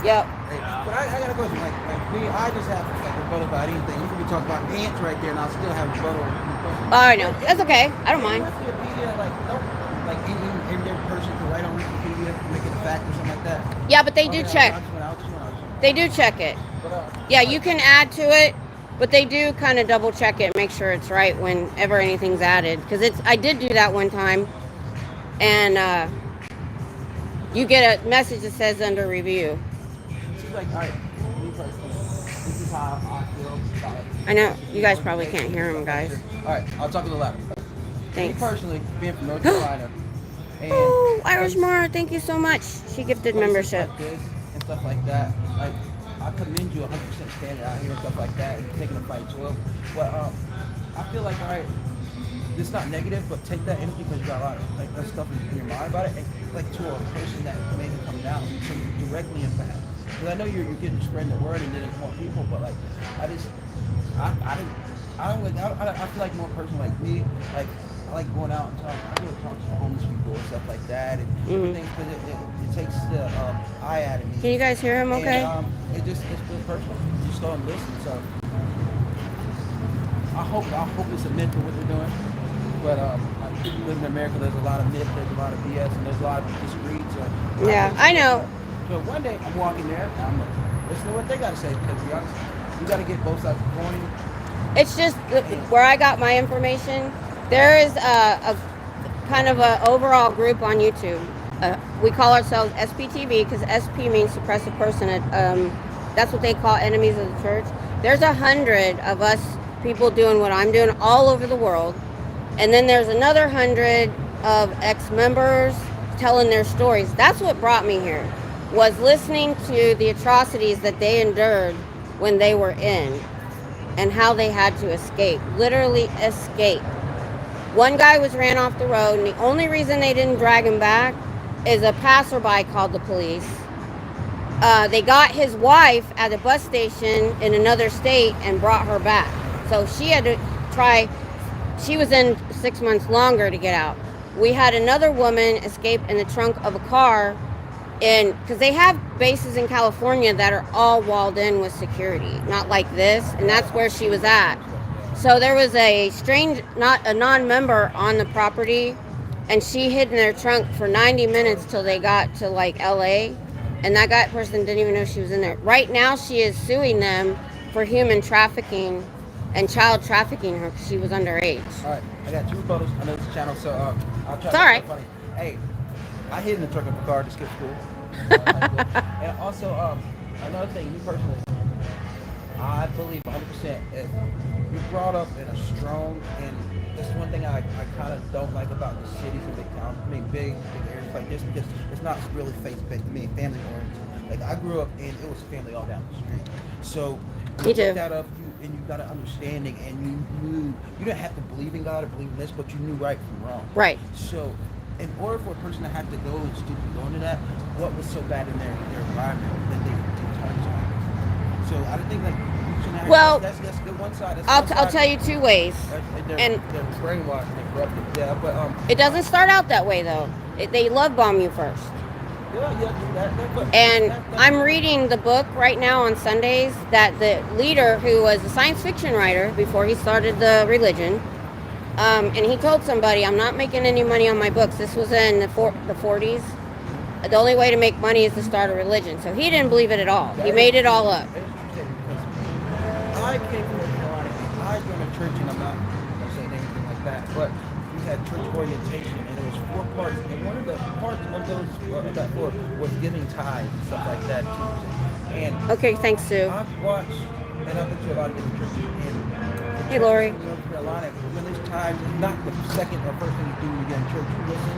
Yep.
Hey, but I got a question. Like me, I just have like rebuttal about anything. You could be talking about ants right there, and I'll still have rebuttal.
Oh, I know. That's okay. I don't mind.
Wikipedia, like in their person to write on Wikipedia, make it a fact or something like that.
Yeah, but they do check.
I'll
They do check it. Yeah, you can add to it, but they do kind of double check it, make sure it's right whenever anything's added. Because I did do that one time, and you get a message that says under review.
She's like, all right, me personally, this is how I feel about it.
I know you guys probably can't hear him, guys.
All right, I'll talk a little louder.
Thanks.
Me personally, being from North Carolina, and
Oh, Irish Mara, thank you so much. She gifted membership.
like this and stuff like that. Like, I commend you 100% standing out here and stuff like that and taking a fight to it. But I feel like, all right, this is not negative, but take that energy because you got a lot of like that stuff in your mind about it, and like to a person that maybe come down and directly impact. Because I know you're getting spreading the word and then it's more people, but like I feel like more person like me, like I like going out and talking. I go talk to homeless people and stuff like that, and things because it takes the eye out of me.
Can you guys hear him okay?
And, it's really personal. You just go and listen. So I hope it's a myth of what they're doing. But I live in America. There's a lot of myth. There's a lot of BS, and there's a lot of disagreed. So
Yeah, I know.
So one day I'm walking there, and I'm like, listen to what they got to say, because to be honest, you got to get both sides of the coin.
It's just where I got my information. There is a kind of a overall group on YouTube. We call ourselves SPTV because SP means suppressive person. That's what they call enemies of the church. There's 100 of us people doing what I'm doing all over the world, and then there's another 100 of ex-members telling their stories. That's what brought me here, was listening to the atrocities that they endured when they were in, and how they had to escape, literally escape. One guy was ran off the road, and the only reason they didn't drag him back is a passerby called the police. They got his wife at a bus station in another state and brought her back. So she had to try, she was in 6 months longer to get out. We had another woman escape in the trunk of a car, because they have bases in California that are all walled in with security, not like this, and that's where she was at. So there was a non-member on the property, and she hid in their trunk for 90 minutes till they got to like LA, and that person didn't even know she was in there. Right now she is suing them for human trafficking and child trafficking her because she was underage.
All right, I got 2 photos. I know this channel, so I'll try
It's
to
all
make
right.
it funny. Hey, I hid in the trunk of a car to skip school. And also, another thing, you personally, I believe 100% if you're brought up in a strong, and this is one thing I kind of don't like about the cities and big towns, big areas like this, because it's not really faith-based, family oriented. Like, I grew up and it was family all down the street. So
Me too.
You that up, and you got an understanding, and you knew, you didn't have to believe in God or believe in this, but you knew right from wrong.
Right.
So in order for a person to have to go and stupid go into that, what was so bad in their environment that they turned to it? So I don't think like
Well,
that's the one side.
I'll tell you 2 ways.
They're brainwashed and corrupted. Yeah, but
It doesn't start out that way though. They love bomb you first. And I'm reading the book right now on Sundays that the leader, who was a science fiction writer before he started the religion, and he told somebody, I'm not making any money on my books. This was in the 40s. The only way to make money is to start a religion. So he didn't believe it at all. He made it all up.
I came from North Carolina. I joined a church, and I'm not going to say anything like that, but we had church orientation, and it was 4 parts. And one of the parts of that 4 was giving tithes and stuff like that. And
Okay, thanks, Sue.
I've watched, and I've been to a lot of different churches in
Hey, Lori.
North Carolina. When there's times, it's not the second or first thing you do when you get in church. You listen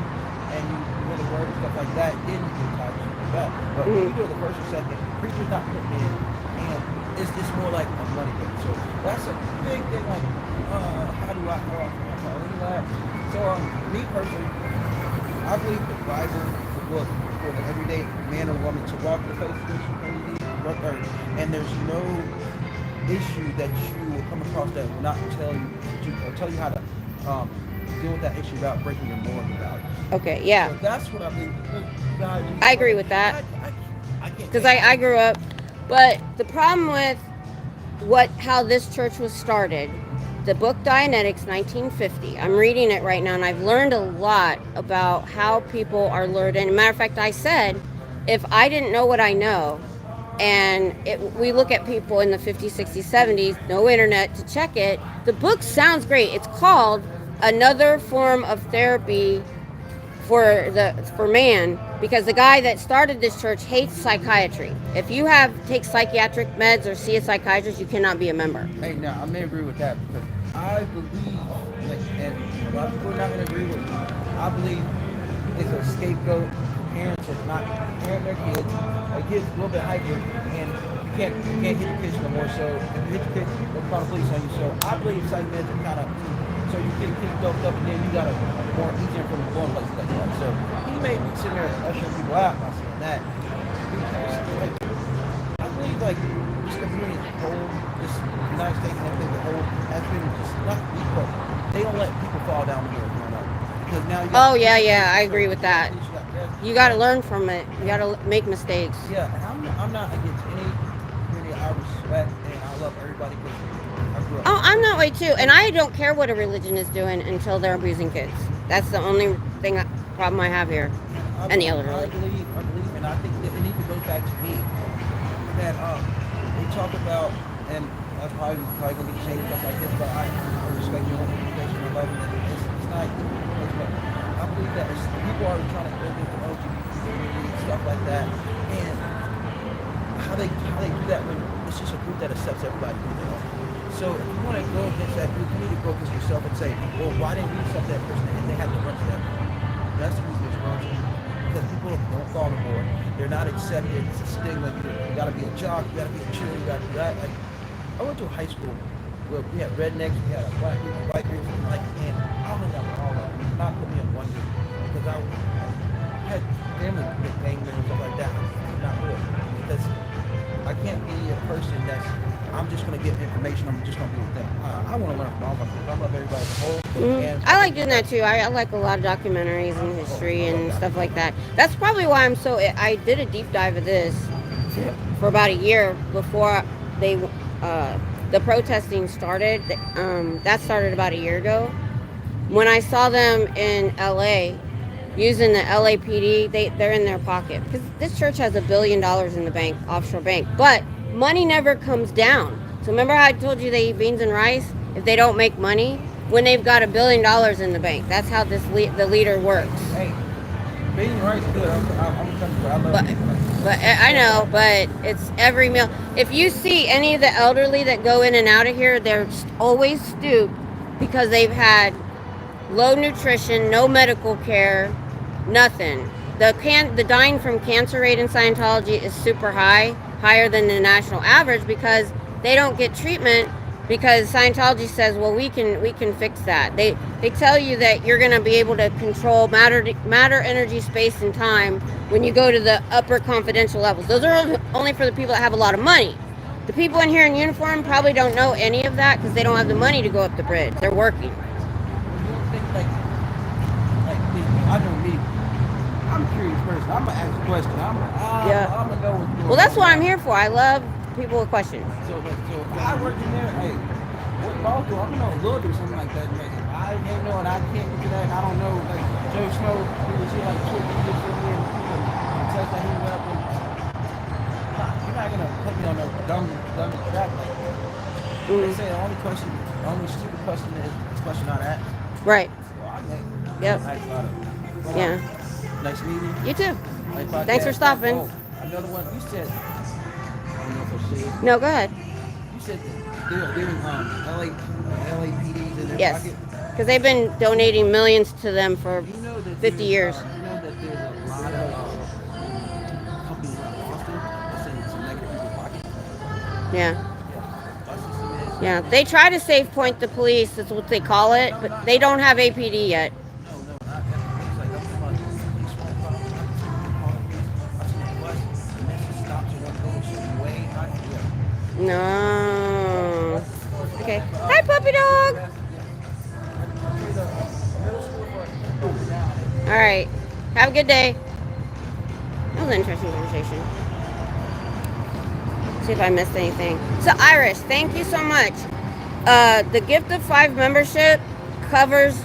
and you hear the word and stuff like that. Then you give tithes and stuff like that. But when you do it the first or second, preacher's not putting in, and it's more like a money thing. So that's a big thing. Like, how do I know that? So me personally, I believe the Bible is the book for the everyday man or woman to walk the face of this earth, and there's no issue that you will come across that will not tell you how to deal with that issue without breaking your moral values.
Okay, yeah.
So that's what I mean.
I agree with that.
I can't.
Because I grew up. But the problem with how this church was started, the book Dianetics, 1950, I'm reading it right now, and I've learned a lot about how people are lured in. Matter of fact, I said, if I didn't know what I know, and we look at people in the 50s, 60s, 70s, no internet to check it, the book sounds great. It's called Another Form of Therapy for Man, because the guy that started this church hates psychiatry. If you take psychiatric meds or see a psychiatrist, you cannot be a member.
Hey, now I may agree with that, because I believe, and a lot of people are not going to agree with me, I believe it's a scapegoat. Parents are not parent their kids. A kid's a little bit hyper, and you can't hit your kids no more. So if you hit your kids, they'll call the police on you. So I believe psych meds are kind of, so you get kids doped up, and then you got a more easier from going places like that. So he may be sitting there ushering people out by saying that. I believe this community as a whole, this United States and everything as a whole, has been just not equal. They don't let people fall down the growing up. Because now
yeah, I agree with that. You got to learn from it. You got to make mistakes.
Yeah, and I'm not against any community. I respect and I love everybody because I grew
Oh, I'm that way too, and I don't care what a religion is doing until they're abusing kids. That's the only problem I have here, and the elderly.
I believe, and I think that it even goes back to me that we talk about, and I'm probably gonna be saying stuff like this, but I respect your own interpretation and love it. It's not, but I believe that people are trying to build into LGBT stuff like that, and how they do that when it's just a group that accepts everybody. So if you want to go against that group, you need to go against yourself and say, well, why didn't we accept that person and they have to run to that group? That's the reason it's wrong. Because people don't follow the board. They're not accepted. It's a stigma. You got to be a jock. You got to be a cheerleader. You got to do that. Like, I went to a high school where we had rednecks, we had black people, white people, like, and I hung out with all of them. Not put me in one group because I had family with gang members and stuff like that. I could not do it because I can't be a person that's, I'm just going to get information, I'm just going to be with them. I want to learn from all my people. I love everybody as a whole. And
I like doing that too. I like a lot of documentaries and history and stuff like that. That's probably why I did a deep dive of this for about a year before the protesting started. That started about a year ago. When I saw them in LA using the LAPD, they're in their pocket. Because this church has $1 billion in the bank, offshore bank. But money never comes down. So remember how I told you they eat beans and rice? If they don't make money, when they've got $1 billion in the bank. That's how the leader works.
hey, being right is good. I'm comfortable. I love it.
But I know, but it's every meal. If you see any of the elderly that go in and out of here, they're always stooped because they've had low nutrition, no medical care, nothing. The dying from cancer rate in Scientology is super high, higher than the national average because they don't get treatment because Scientology says, well, we can fix that. They tell you that you're going to be able to control matter, energy, space, and time when you go to the upper confidential levels. Those are only for the people that have a lot of money. The people in here in uniform probably don't know any of that because they don't have the money to go up the bridge. They're working.
You don't think like me, I know me. I'm a curious person. I'm gonna ask a question. I'm gonna go with.
Well, that's what I'm here for. I love people with questions.
So if I work in there, hey, what ball do I'm gonna look or something like that. Like, I ain't know and I can't do that. And I don't know. Like Joe Snow, he was here like 2 years for me and says that he went up and you're not gonna put me on no dumb track like that. They say the only stupid question is this question not asked.
Right.
Well, I think.
Yep.
Well,
Yeah.
Nice meeting you.
You too.
Like
Thanks for stopping.
Oh, another one. You said. I don't know if I said.
No, go ahead.
You said they're giving LAPDs in their
Yes.
pocket.
Because they've been donating millions to them for
You know that
50 years.
You know that there's a lot of companies around Austin that send some negative people's pockets.
Yeah.
Us system is.
Yeah. They try to save point the police. That's what they call it. But they don't have APD yet.
No, not that. It's like I'm talking about these small problems. I've seen a bus and then it stops and won't go a certain way.
No. Okay. Hi, puppy dog. All right. Have a good day. That was an interesting conversation. See if I missed anything. So, Iris, thank you so much. The Gift of 5 membership covers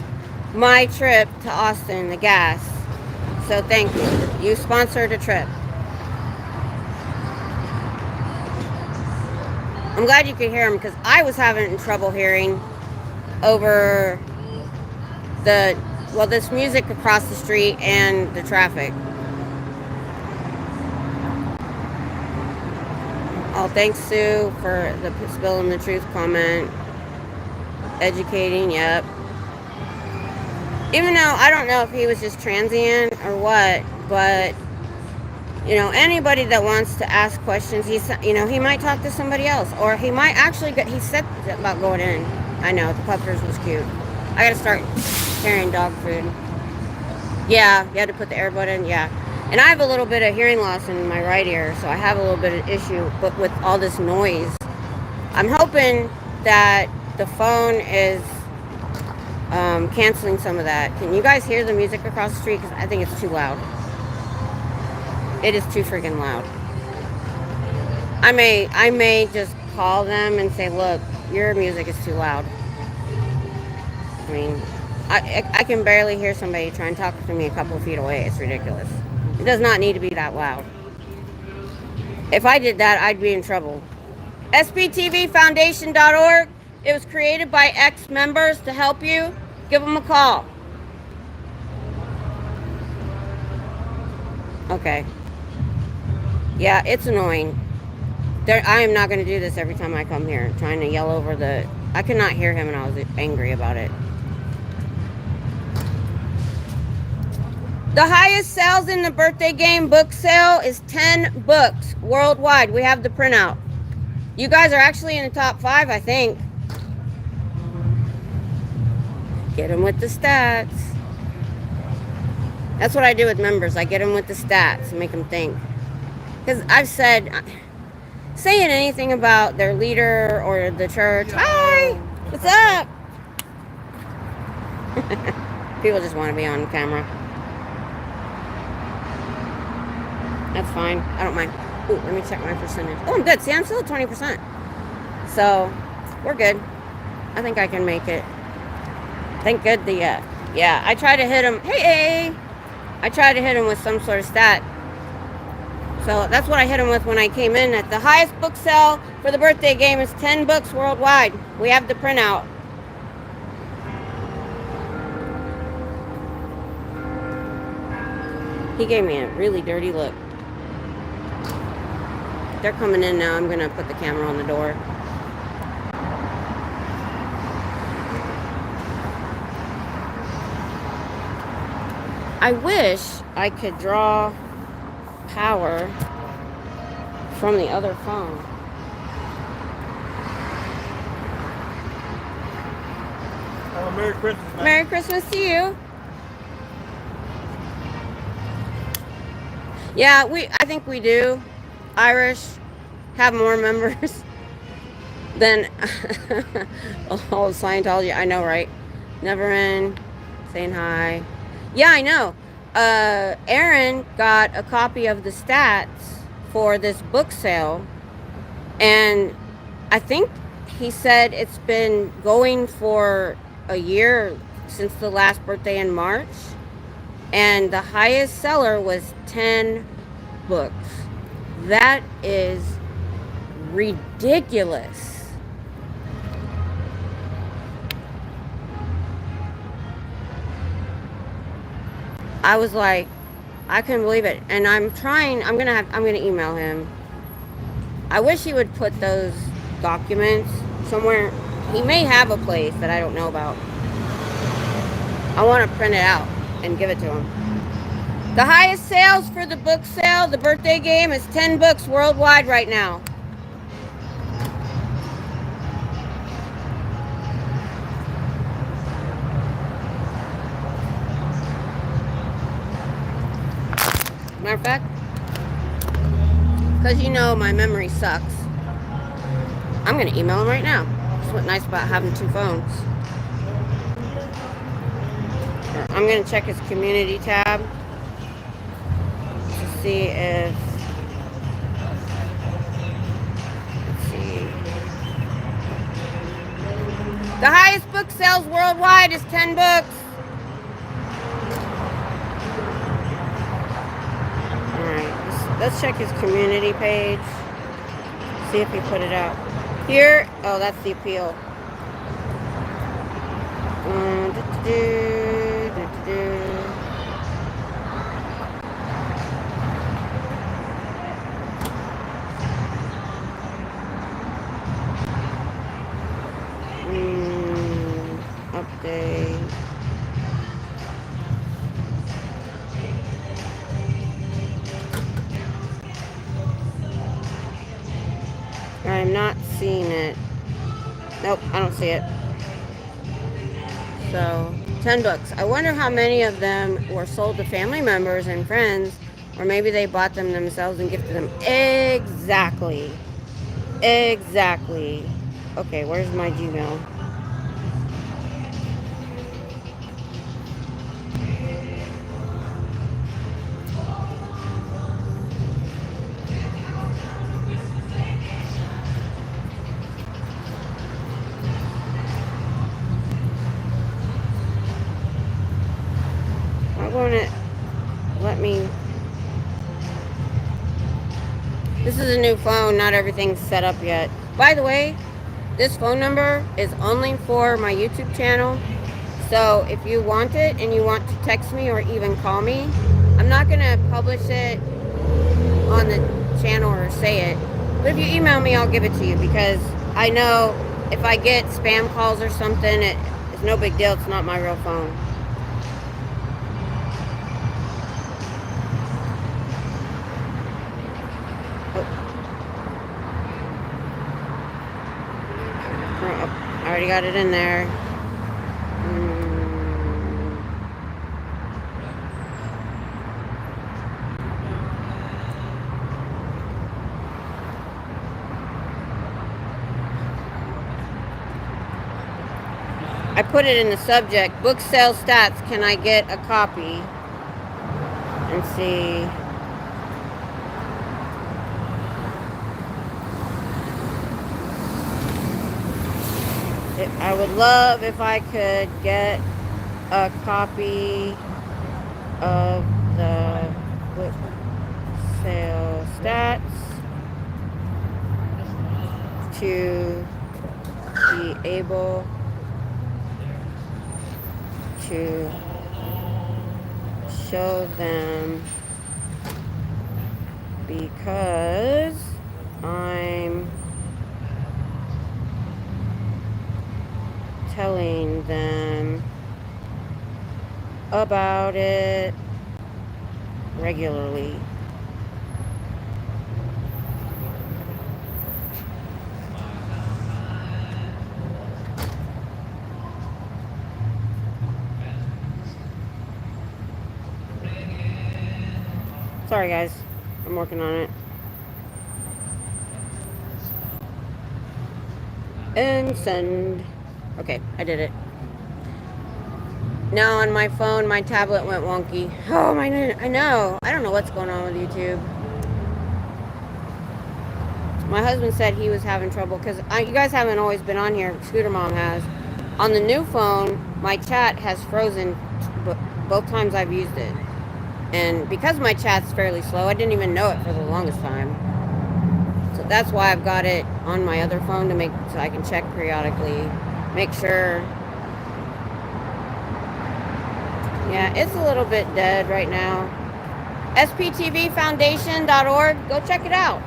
my trip to Austin, the gas. So, thank you. You sponsored a trip. I'm glad you could hear him because I was having trouble hearing over this music across the street and the traffic. Oh, thanks, Sue, for the spilling the truth comment. Educating, yep. Even though I don't know if he was just transient or what, but you know, anybody that wants to ask questions, he might talk to somebody else, or he might actually he said about going in. I know, the puppers was cute. I gotta start carrying dog food. Yeah, you had to put the earbud in, yeah. And I have a little bit of hearing loss in my right ear, so I have a little bit of issue, but with all this noise. I'm hoping that the phone is canceling some of that. Can you guys hear the music across the street? Because I think it's too loud. It is too freaking loud. I may just call them and say, look, your music is too loud. I mean, I can barely hear somebody trying to talk to me a couple of feet away. It's ridiculous. It does not need to be that loud. If I did that, I'd be in trouble. SPTVFoundation.org. It was created by ex-members to help you. Give them a call. Okay. Yeah, it's annoying. I am not going to do this every time I come here, trying to yell over the... I could not hear him and I was angry about it. The highest sales in the birthday game book sale is 10 books worldwide. We have the printout. You guys are actually in the top 5, I think. Get them with the stats. That's what I do with members. I get them with the stats and make them think. Because I've said, saying anything about their leader or the church. Hi, what's up? People just want to be on camera. That's fine. I don't mind. Ooh, let me check my percentage. Oh, I'm good. See, I'm still at 20%. So, we're good. I think I can make it. Thank good. Yeah, I try to hit him. Hey! I try to hit him with some sort of stat. So, that's what I hit him with when I came in. At the highest book sale for the birthday game is 10 books worldwide. We have the printout. He gave me a really dirty look. They're coming in now. I'm going to put the camera on the door. I wish I could draw power from the other phone.
Oh, Merry Christmas, man.
Merry Christmas to you. Yeah, I think we do. Irish have more members than all Scientology. I know, right? Never in, saying hi. Yeah, I know. Aaron got a copy of the stats for this book sale, and I think he said it's been going for a year since the last birthday in March, and the highest seller was 10 books. That is ridiculous. I was like, I couldn't believe it. And I'm gonna email him. I wish he would put those documents somewhere. He may have a place that I don't know about. I want to print it out and give it to him. The highest sales for the book sale, the birthday game, is 10 books worldwide right now. Matter of fact, because you know my memory sucks, I'm going to email him right now. That's what's nice about having 2 phones. I'm going to check his community tab to see if... Let's see. The highest book sales worldwide is 10 books. Alright, let's check his community page. See if he put it out. Here, oh, that's the appeal. Update. I'm not seeing it. Nope, I don't see it. So, 10 books. I wonder how many of them were sold to family members and friends, or maybe they bought them themselves and gifted them. Exactly. Exactly. Okay, where's my Gmail? not going to let me. This is a new phone. Not everything's set up yet. By the way, this phone number is only for my YouTube channel. So if you want it and you want to text me or even call me, I'm not going to publish it on the channel or say it. But if you email me, I'll give it to you, because I know if I get spam calls or something, it's no big deal. It's not my real phone. Oh. I already got it in there. I put it in the subject, book sales stats, can I get a copy? And see. I would love if I could get a copy of the book sales stats to be able to show them, because I'm telling them about it regularly. Sorry guys, I'm working on it. And send. Okay, I did it. Now on my phone, my tablet went wonky. Oh my, I know. I don't know what's going on with YouTube. My husband said he was having trouble because you guys haven't always been on here. Scooter Mom has. On the new phone, my chat has frozen both times I've used it. And because my chat's fairly slow, I didn't even know it for the longest time. So that's why I've got it on my other phone so I can check periodically. Make sure. Yeah, it's a little bit dead right now. sptvfoundation.org. Go check it out.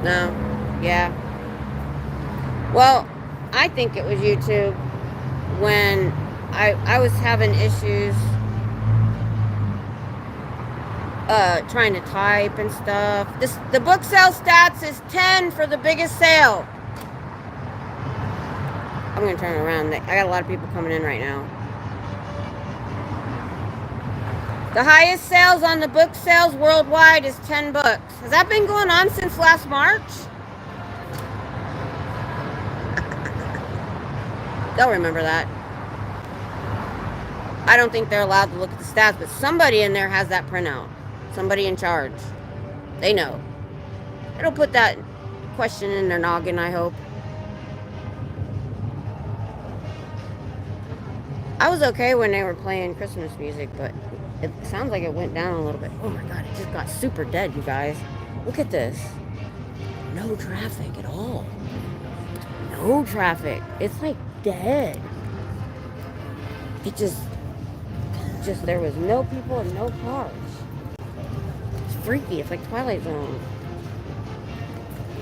No. Yeah. Well, I think it was YouTube when I was having issues trying to type and stuff. The book sale stats is 10 for the biggest sale. I'm gonna turn it around. I got a lot of people coming in right now. The highest sales on the book sales worldwide is 10 books. Has that been going on since last March? They'll remember that. I don't think they're allowed to look at the stats, but somebody in there has that printout. Somebody in charge. They know. They don't put that question in their noggin, I hope. I was okay when they were playing Christmas music, but it sounds like it went down a little bit. Oh my God, it just got super dead, you guys. Look at this. No traffic at all. No traffic. It's like dead. It just there was no people and no cars. It's freaky. It's like Twilight Zone.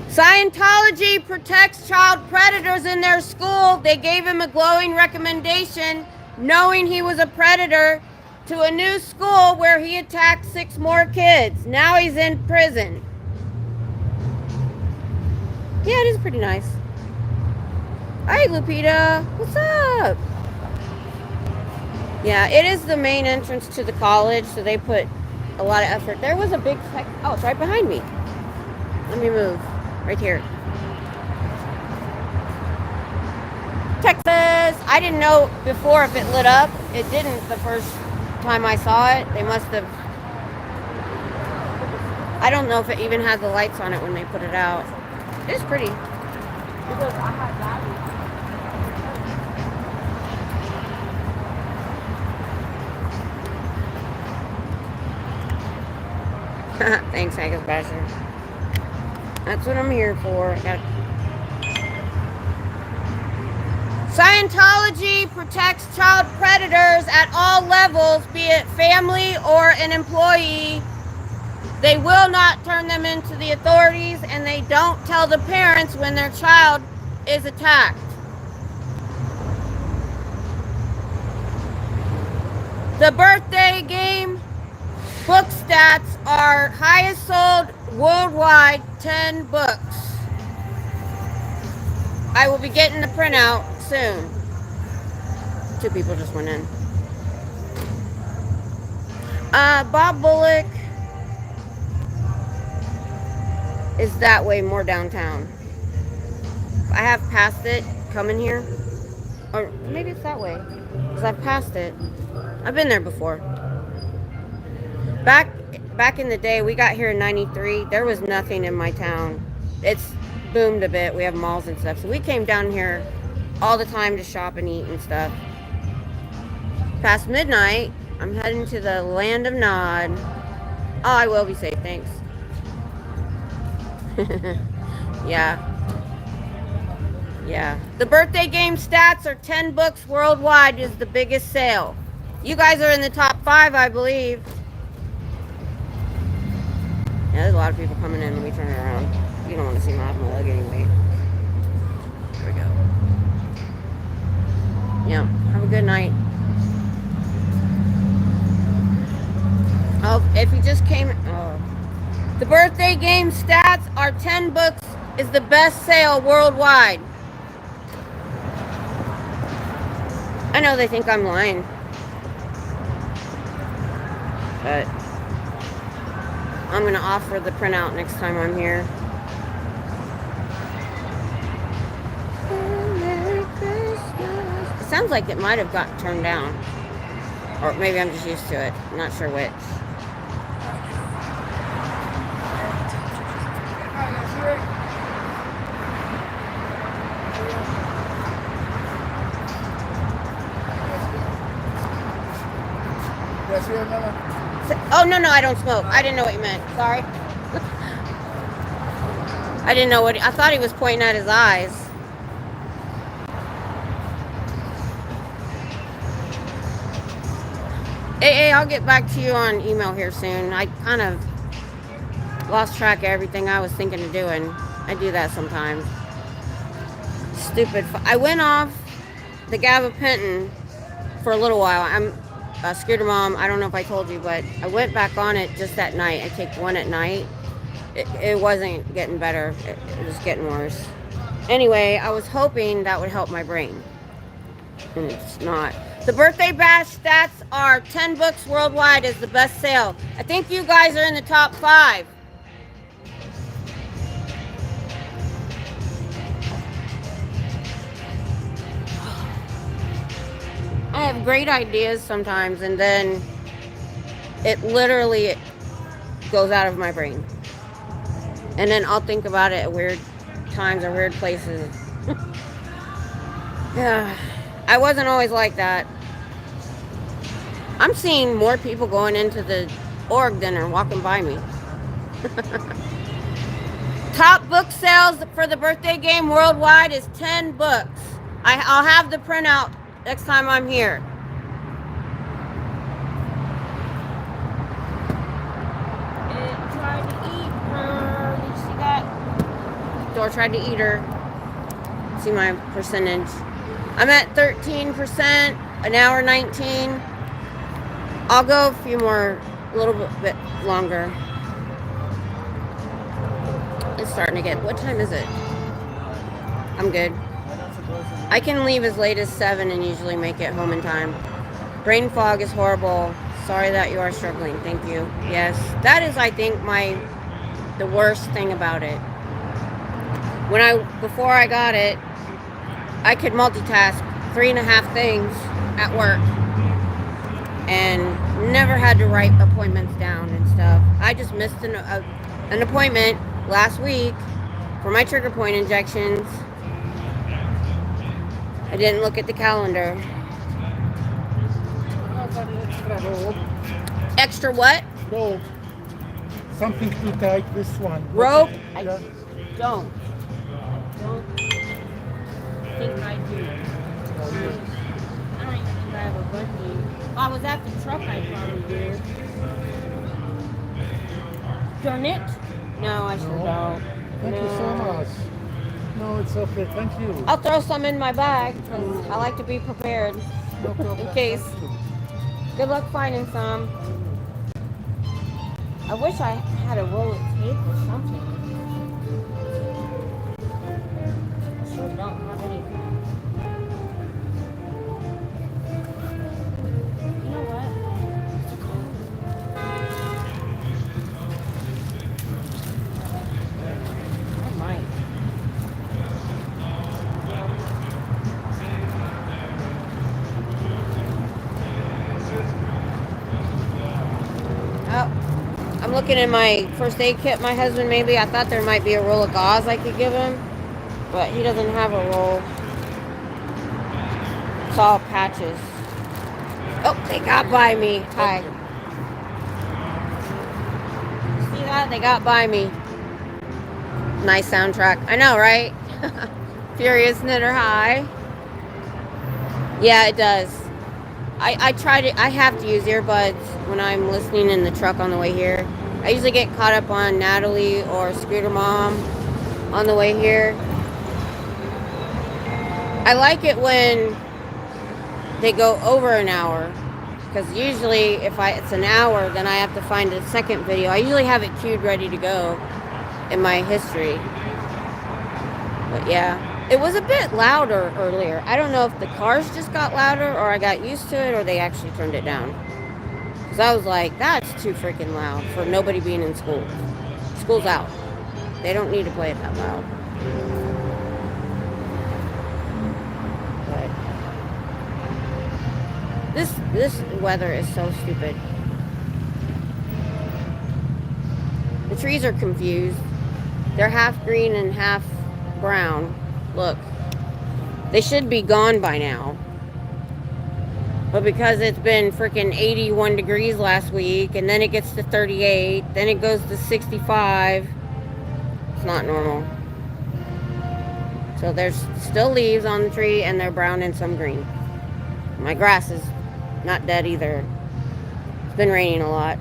Scientology protects child predators in their school. They gave him a glowing recommendation, knowing he was a predator, to a new school where he attacked 6 more kids. Now he's in prison. Yeah, it is pretty nice. Hi, Lupita. What's up? Yeah, it is the main entrance to the college, so they put a lot of effort. There was a big... Oh, it's right behind me. Let me move. Right here. Texas. I didn't know before if it lit up. It didn't the first time I saw it. They must have... I don't know if it even had the lights on it when they put it out. It's pretty. Because I had Thanks, Angus Basher. That's what I'm here for. Scientology protects child predators at all levels, be it family or an employee. They will not turn them into the authorities, and they don't tell the parents when their child is attacked. The birthday game book stats are highest sold worldwide, 10 books. I will be getting the printout soon. 2 people just went in. Bob Bullock is that way, more downtown. I have passed it coming here. Or maybe it's that way. Because I've passed it. I've been there before. Back in the day, we got here in 93. There was nothing in my town. It's boomed a bit. We have malls and stuff. So we came down here all the time to shop and eat and stuff. Past midnight, I'm heading to the land of Nod. Oh, I will be safe, thanks. Yeah. The birthday game stats are 10 books worldwide is the biggest sale. You guys are in the top 5, I believe. Yeah, there's a lot of people coming in. Let me turn it around. You don't want to see my leg anyway. There we go. Yeah, have a good night. Oh, if you just came... Oh. The birthday game stats are 10 books is the best sale worldwide. I know they think I'm lying. But I'm going to offer the printout next time I'm here. Merry Christmas. It sounds like it might have got turned down. Or maybe I'm just used to it. I'm not sure which. Oh, no, I don't smoke. I didn't know what you meant. Sorry. I didn't know what... I thought he was pointing at his eyes. Hey, I'll get back to you on email here soon. I kind of lost track of everything I was thinking of doing. I do that sometimes. Stupid. I went off the gabapentin for a little while. I'm a scooter mom. I don't know if I told you, but I went back on it just that night. I take one at night. It wasn't getting better. It was getting worse. Anyway, I was hoping that would help my brain. And it's not. The birthday bash stats are 10 books worldwide is the best sale. I think you guys are in the top 5. I have great ideas sometimes, and then it literally goes out of my brain. And then I'll think about it at weird times or weird places. Yeah, I wasn't always like that. I'm seeing more people going into the org than are walking by me. Top book sales for the birthday game worldwide is 10 books. I'll have the printout next time I'm here. It tried to eat her. Did you see that? Door tried to eat her. See my percentage. I'm at 13%, an hour 19. I'll go a few more, a little bit longer. It's starting to get, what time is it? I'm good. I can leave as late as 7 and usually make it home in time. Brain fog is horrible. Sorry that you are struggling. Thank you. Yes, that is, I think, the worst thing about it. Before I got it, I could multitask 3.5 things at work and never had to write appointments down and stuff. I just missed an appointment last week for my trigger point injections. I didn't look at the calendar. Extra what?
No. something too tight. This one.
Rope? I
Yeah.
don't. Don't think I do. I don't even think I have a bungee. If I was at the truck, I probably do. Darn it. No, I sure don't.
Thank you so much. No, it's okay. Thank you.
I'll throw some in my bag because I like to be prepared
No problem.
in case.
Thank you.
Good luck finding some. I wish I had a roll of tape or something. I sure don't have anything. You know what? I might. Oh, I'm looking in my first aid kit. My husband, maybe. I thought there might be a roll of gauze I could give him, but he doesn't have a roll. It's all patches. Oh, they got by me. Hi. See that? They got by me. Nice soundtrack. I know, right? Furious Knitter High. Yeah, it does. I try to. I have to use earbuds when I'm listening in the truck on the way here. I usually get caught up on Natalie or Scooter Mom on the way here. I like it when they go over an hour, because usually if it's an hour, then I have to find a second video. I usually have it queued ready to go in my history. But yeah. It was a bit louder earlier. I don't know if the cars just got louder or I got used to it or they actually turned it down. Because I was like, that's too freaking loud for nobody being in school. School's out. They don't need to play it that loud. But this weather is so stupid. The trees are confused. They're half green and half brown. Look, they should be gone by now. But because it's been freaking 81 degrees last week, and then it gets to 38, then it goes to 65, it's not normal. So there's still leaves on the tree, and they're brown and some green. My grass is not dead either. It's been raining a lot.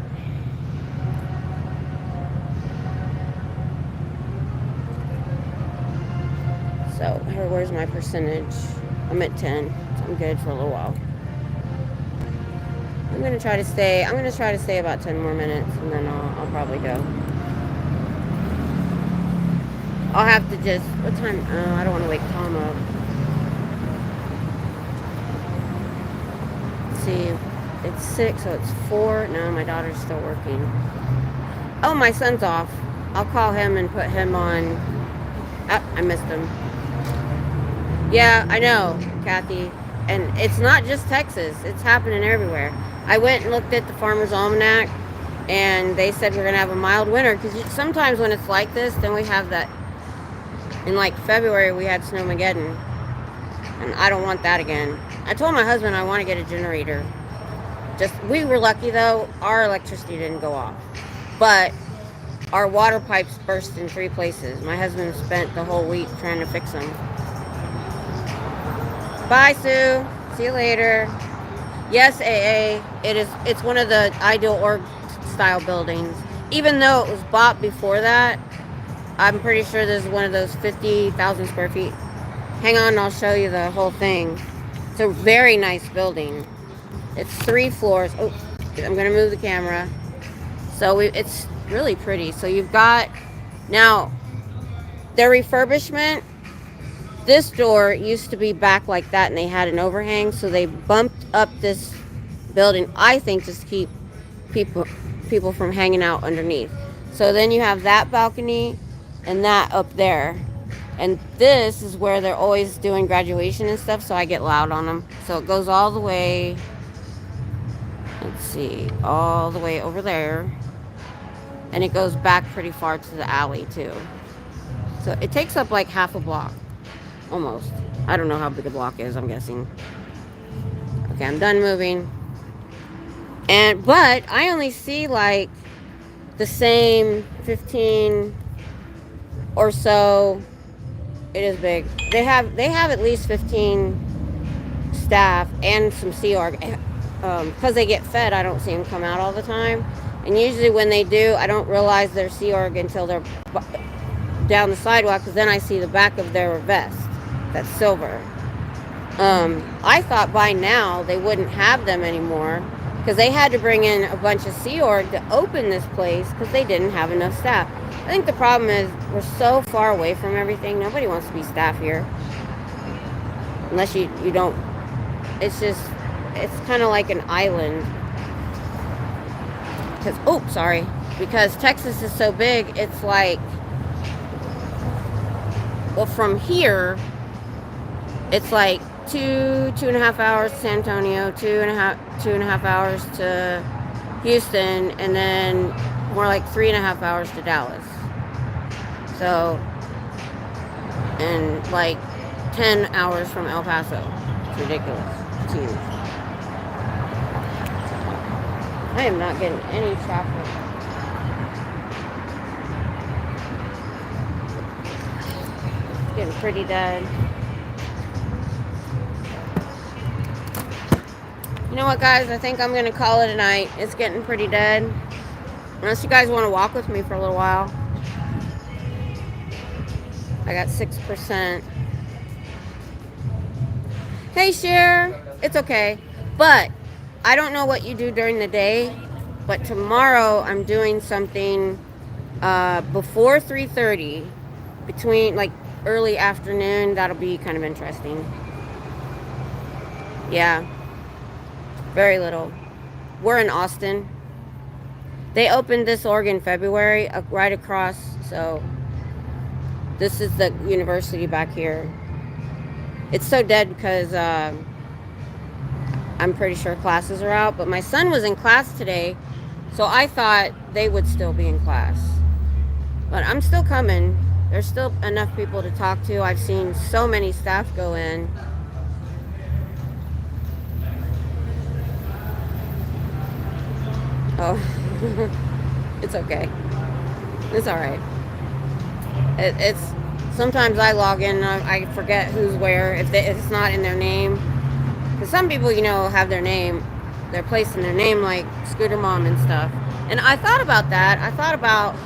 So, where's my percentage? I'm at 10. So I'm good for a little while. I'm gonna try to stay about 10 more minutes, and then I'll probably go. I'll have to just, what time? I don't want to wake Tom up. Let's see, it's 6, so it's 4. No, my daughter's still working. Oh, my son's off. I'll call him and put him on. I missed him. Yeah, I know, Kathy. And it's not just Texas. It's happening everywhere. I went and looked at the Farmer's Almanac, and they said we're going to have a mild winter. Because sometimes when it's like this, then we have that. In like February, we had Snowmageddon. And I don't want that again. I told my husband I want to get a generator. We were lucky, though. Our electricity didn't go off. But our water pipes burst in 3 places. My husband spent the whole week trying to fix them. Bye, Sue. See you later. Yes, AA. It's one of the Ideal Org style buildings. Even though it was bought before that, I'm pretty sure this is one of those 50,000 square feet. Hang on, I'll show you the whole thing. It's a very nice building. It's 3 floors. Oh, I'm going to move the camera. So it's really pretty. So you've got, now, their refurbishment. This door used to be back like that, and they had an overhang, so they bumped up this building, I think, just to keep people from hanging out underneath. So then you have that balcony and that up there. And this is where they're always doing graduation and stuff, so I get loud on them. So it goes all the way, let's see, all the way over there. And it goes back pretty far to the alley, too. So it takes up like half a block. Almost. I don't know how big a block is, I'm guessing. Okay, I'm done moving. But I only see like the same 15 or so. It is big. They have at least 15 staff and some Sea Org. Because they get fed, I don't see them come out all the time. And usually when they do, I don't realize they're Sea Org until they're down the sidewalk, because then I see the back of their vest that's silver. I thought by now they wouldn't have them anymore, because they had to bring in a bunch of Sea Org to open this place because they didn't have enough staff. I think the problem is we're so far away from everything. Nobody wants to be staff here. Unless you don't. It's just, it's kind of like an island. Because Texas is so big, it's like, well, from here, it's like 2.5 hours to San Antonio, 2.5 hours to Houston, and then more like 3.5 hours to Dallas. So, and like 10 hours from El Paso. It's ridiculous. It's huge. I am not getting any traffic. It's getting pretty dead. You know what, guys? I think I'm going to call it a night. It's getting pretty dead. Unless you guys want to walk with me for a little while. I got 6%. Hey, Cher. It's okay. But I don't know what you do during the day. But tomorrow I'm doing something before 3:30. Between, like, early afternoon. That'll be kind of interesting. Yeah. Very little. We're in Austin. They opened this org in February, right across, so this is the university back here. It's so dead because I'm pretty sure classes are out, but my son was in class today, so I thought they would still be in class. But I'm still coming. There's still enough people to talk to. I've seen so many staff go in. Oh, it's okay. It's all right. It's sometimes I log in and I forget who's where if it's not in their name. Because some people, have their name, they're placing their name like Scooter Mom and stuff. And I thought about that. I thought about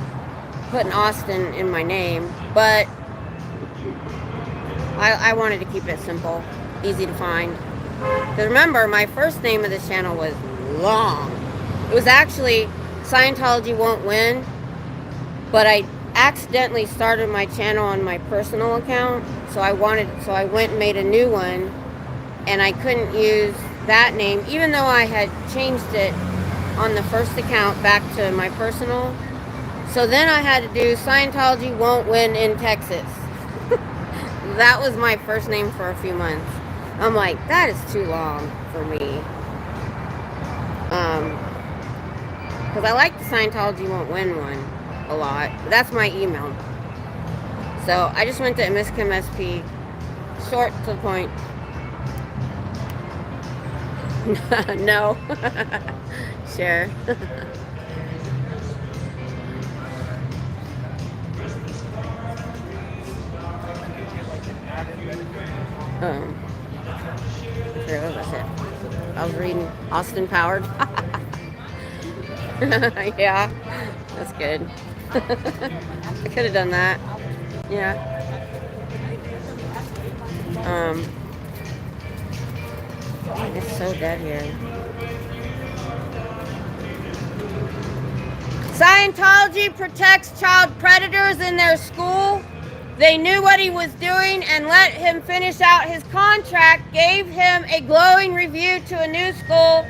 putting Austin in my name, but I wanted to keep it simple, easy to find. Because remember, my first name of this channel was long. It was actually Scientology Won't Win, but I accidentally started my channel on my personal account, so I went and made a new one, and I couldn't use that name, even though I had changed it on the first account back to my personal. So then I had to do Scientology Won't Win in Texas. That was my first name for a few months. I'm like, that is too long for me. Because I like the Scientology Won't Win one a lot. That's my email. So I just went to Miss Kim SP. Short to the point. No. Sure. Here, what was it? I was reading Austin Powered. Yeah, that's good. I could have done that. Yeah. It's so dead here. Scientology protects child predators in their school. They knew what he was doing and let him finish out his contract, gave him a glowing review to a new school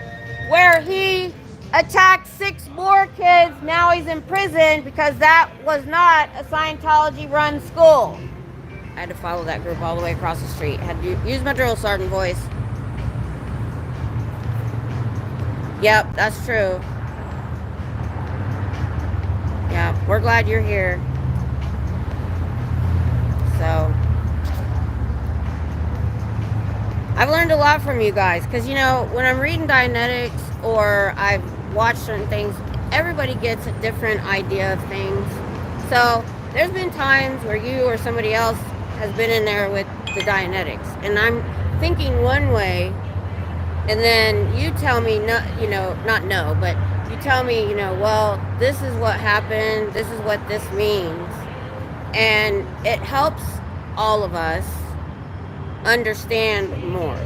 where he attacked 6 more kids. Now he's in prison because that was not a Scientology-run school. I had to follow that group all the way across the street. I had to use my drill sergeant voice. Yep, that's true. Yeah, we're glad you're here. So, I've learned a lot from you guys. Because, when I'm reading Dianetics or I've watched certain things, everybody gets a different idea of things. So there's been times where you or somebody else has been in there with the Dianetics, and I'm thinking one way, and then you tell me, no, not no, but you tell me, well, this is what happened, this is what this means, and it helps all of us understand more.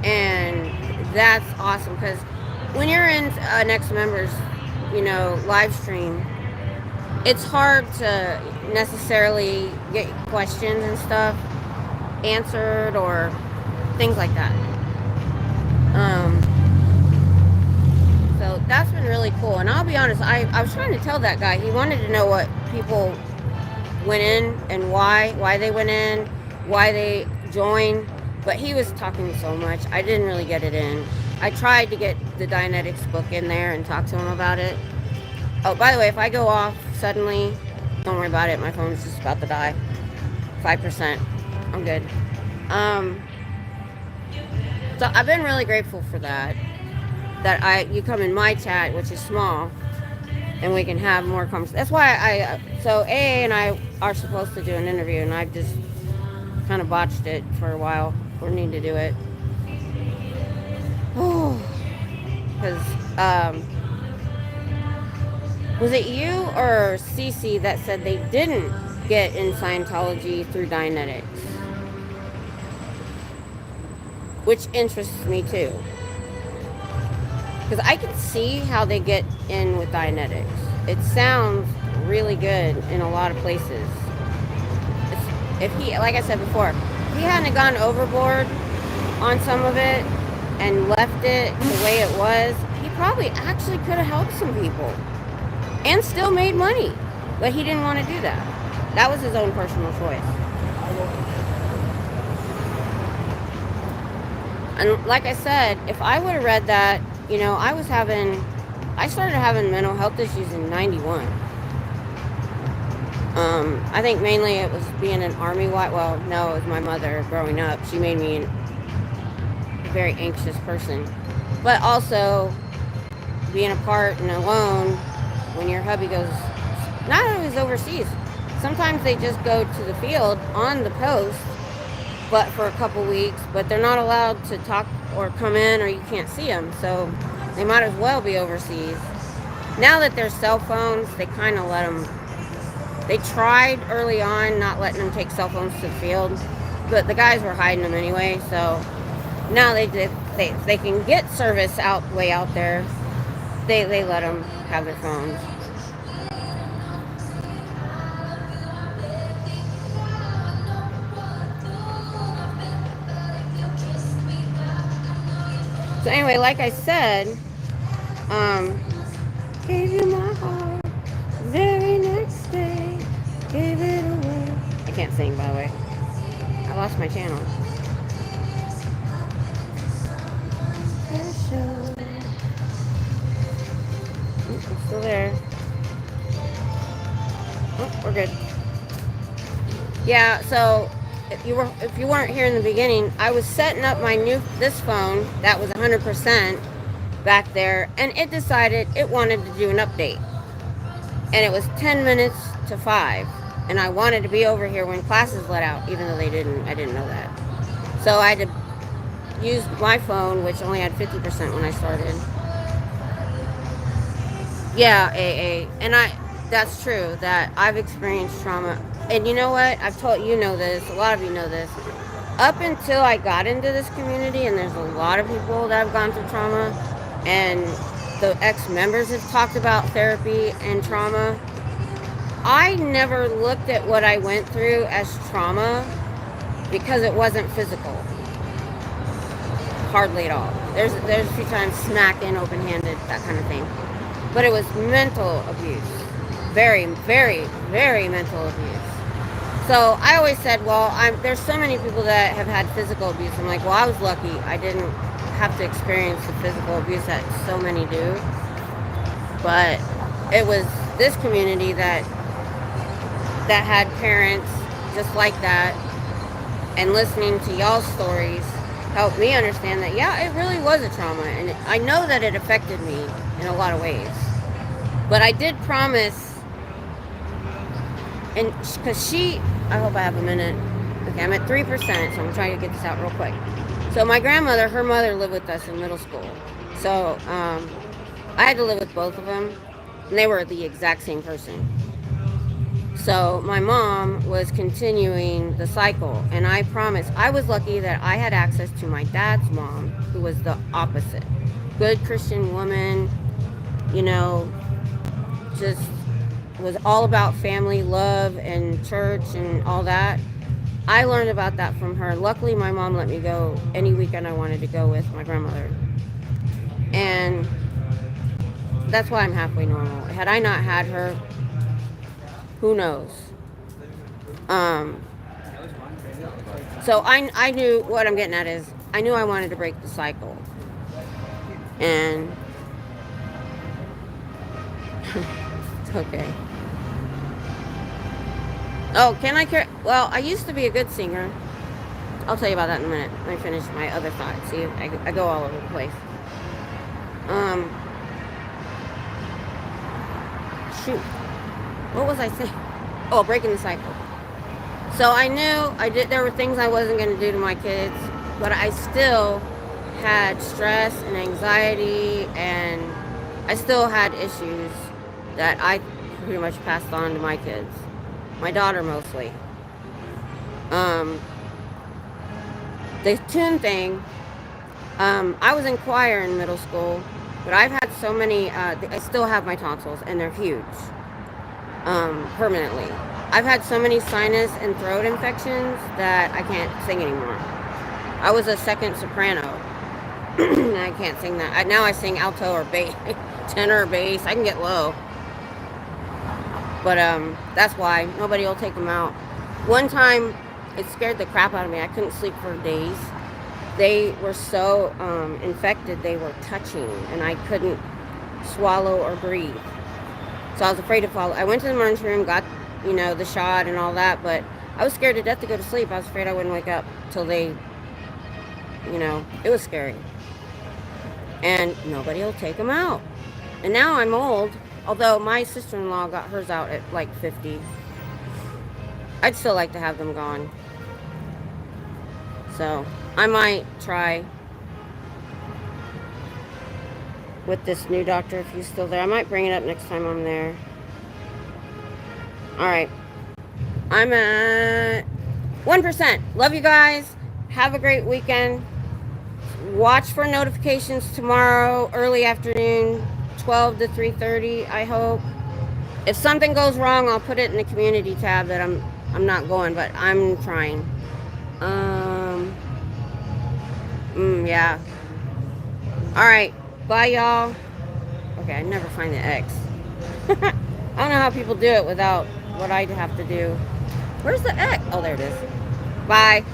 And that's awesome, because when you're in an ex-member's live stream, it's hard to necessarily get questions and stuff answered or things like that. So that's been really cool. And I'll be honest, I was trying to tell that guy, he wanted to know what people went in and why they went in, why they joined, but he was talking so much, I didn't really get it in. I tried to get the Dianetics book in there and talk to him about it. Oh, by the way, if I go off suddenly, don't worry about it, my phone's just about to die. 5%, I'm good. So I've been really grateful for that you come in my chat, which is small, and we can have more conversations. That's why so AA and I are supposed to do an interview, and I've just kind of botched it for a while. We need to do it. Because, was it you or Cece that said they didn't get in Scientology through Dianetics? Which interests me too. Because I can see how they get in with Dianetics. It sounds really good in a lot of places. If he, like I said before, if he hadn't gone overboard on some of it and left it the way it was, he probably actually could have helped some people and still made money. But he didn't want to do that. That was his own personal choice. And like I said, if I would have read that, I started having mental health issues in 91. I think mainly it was being an army wife. Well, no, it was my mother growing up. She made me a very anxious person. But also being apart and alone when your hubby goes, not always overseas. Sometimes they just go to the field on the post, but for a couple weeks, but they're not allowed to talk or come in, or you can't see them, so they might as well be overseas. Now that there's cell phones, they kind of let them. They tried early on not letting them take cell phones to the field, but the guys were hiding them anyway, so now they can get service way out there. They let them have their phones. So anyway, like I said, gave you my heart, very next day, gave it away. I can't sing, by the way. I lost my channel. I'm still there. Oh, we're good. Yeah, so if you weren't here in the beginning, I was setting up this phone that was 100% back there, and it decided it wanted to do an update. And it was 10 minutes to 5, and I wanted to be over here when classes let out, even though they didn't. I didn't know that. So I had to use my phone, which only had 50% when I started. Yeah, AA. And that's true, that I've experienced trauma. And you know what? I've told you know this. A lot of you know this. Up until I got into this community, and there's a lot of people that have gone through trauma, and the ex-members have talked about therapy and trauma, I never looked at what I went through as trauma because it wasn't physical. Hardly at all. There's a few times smacking, open-handed, that kind of thing. But it was mental abuse. Very, very, very mental abuse. So I always said, well, there's so many people that have had physical abuse. I'm like, well, I was lucky. I didn't have to experience the physical abuse that so many do. But it was this community that had parents just like that, and listening to y'all's stories helped me understand that, yeah, it really was a trauma, and I know that it affected me in a lot of ways. But I did promise, and because I hope I have a minute. Okay, I'm at 3%, so I'm trying to get this out real quick. So my grandmother, her mother lived with us in middle school. So I had to live with both of them, and they were the exact same person. So my mom was continuing the cycle, and I promised. I was lucky that I had access to my dad's mom, who was the opposite. Good Christian woman, you know, just was all about family love and church and all that. I learned about that from her. Luckily, my mom let me go any weekend I wanted to go with my grandmother. And that's why I'm halfway normal. Had I not had her, who knows? So I knew what I'm getting at is I knew I wanted to break the cycle. And it's okay. Oh, can I care? Well, I used to be a good singer. I'll tell you about that in a minute. Let me finish my other thought. See, I go all over the place. Shoot. What was I saying? Oh, breaking the cycle. So I knew there were things I wasn't going to do to my kids, but I still had stress and anxiety, and I still had issues that I pretty much passed on to my kids. My daughter mostly. The tune thing, I was in choir in middle school, but I've had so many, I still have my tonsils, and they're huge, permanently. I've had so many sinus and throat infections that I can't sing anymore. I was a second soprano. I can't sing that. Now I sing alto or bass, tenor or bass. I can get low. But that's why nobody will take them out. One time, it scared the crap out of me. I couldn't sleep for days. They were so infected, they were touching, and I couldn't swallow or breathe. So I was afraid to fall. I went to the emergency room, got, the shot and all that, but I was scared to death to go to sleep. I was afraid I wouldn't wake up till they, it was scary. And nobody will take them out. And now I'm old, although my sister-in-law got hers out at like 50. I'd still like to have them gone. So I might try with this new doctor if he's still there. I might bring it up next time I'm there. All right. I'm at 1%. Love you guys. Have a great weekend. Watch for notifications tomorrow, early afternoon, 12 to 3:30, I hope. If something goes wrong, I'll put it in the community tab that I'm not going, but I'm trying. Yeah. All right. Bye, y'all. Okay, I never find the X. I don't know how people do it without what I'd have to do. Where's the X? Oh, there it is. Bye.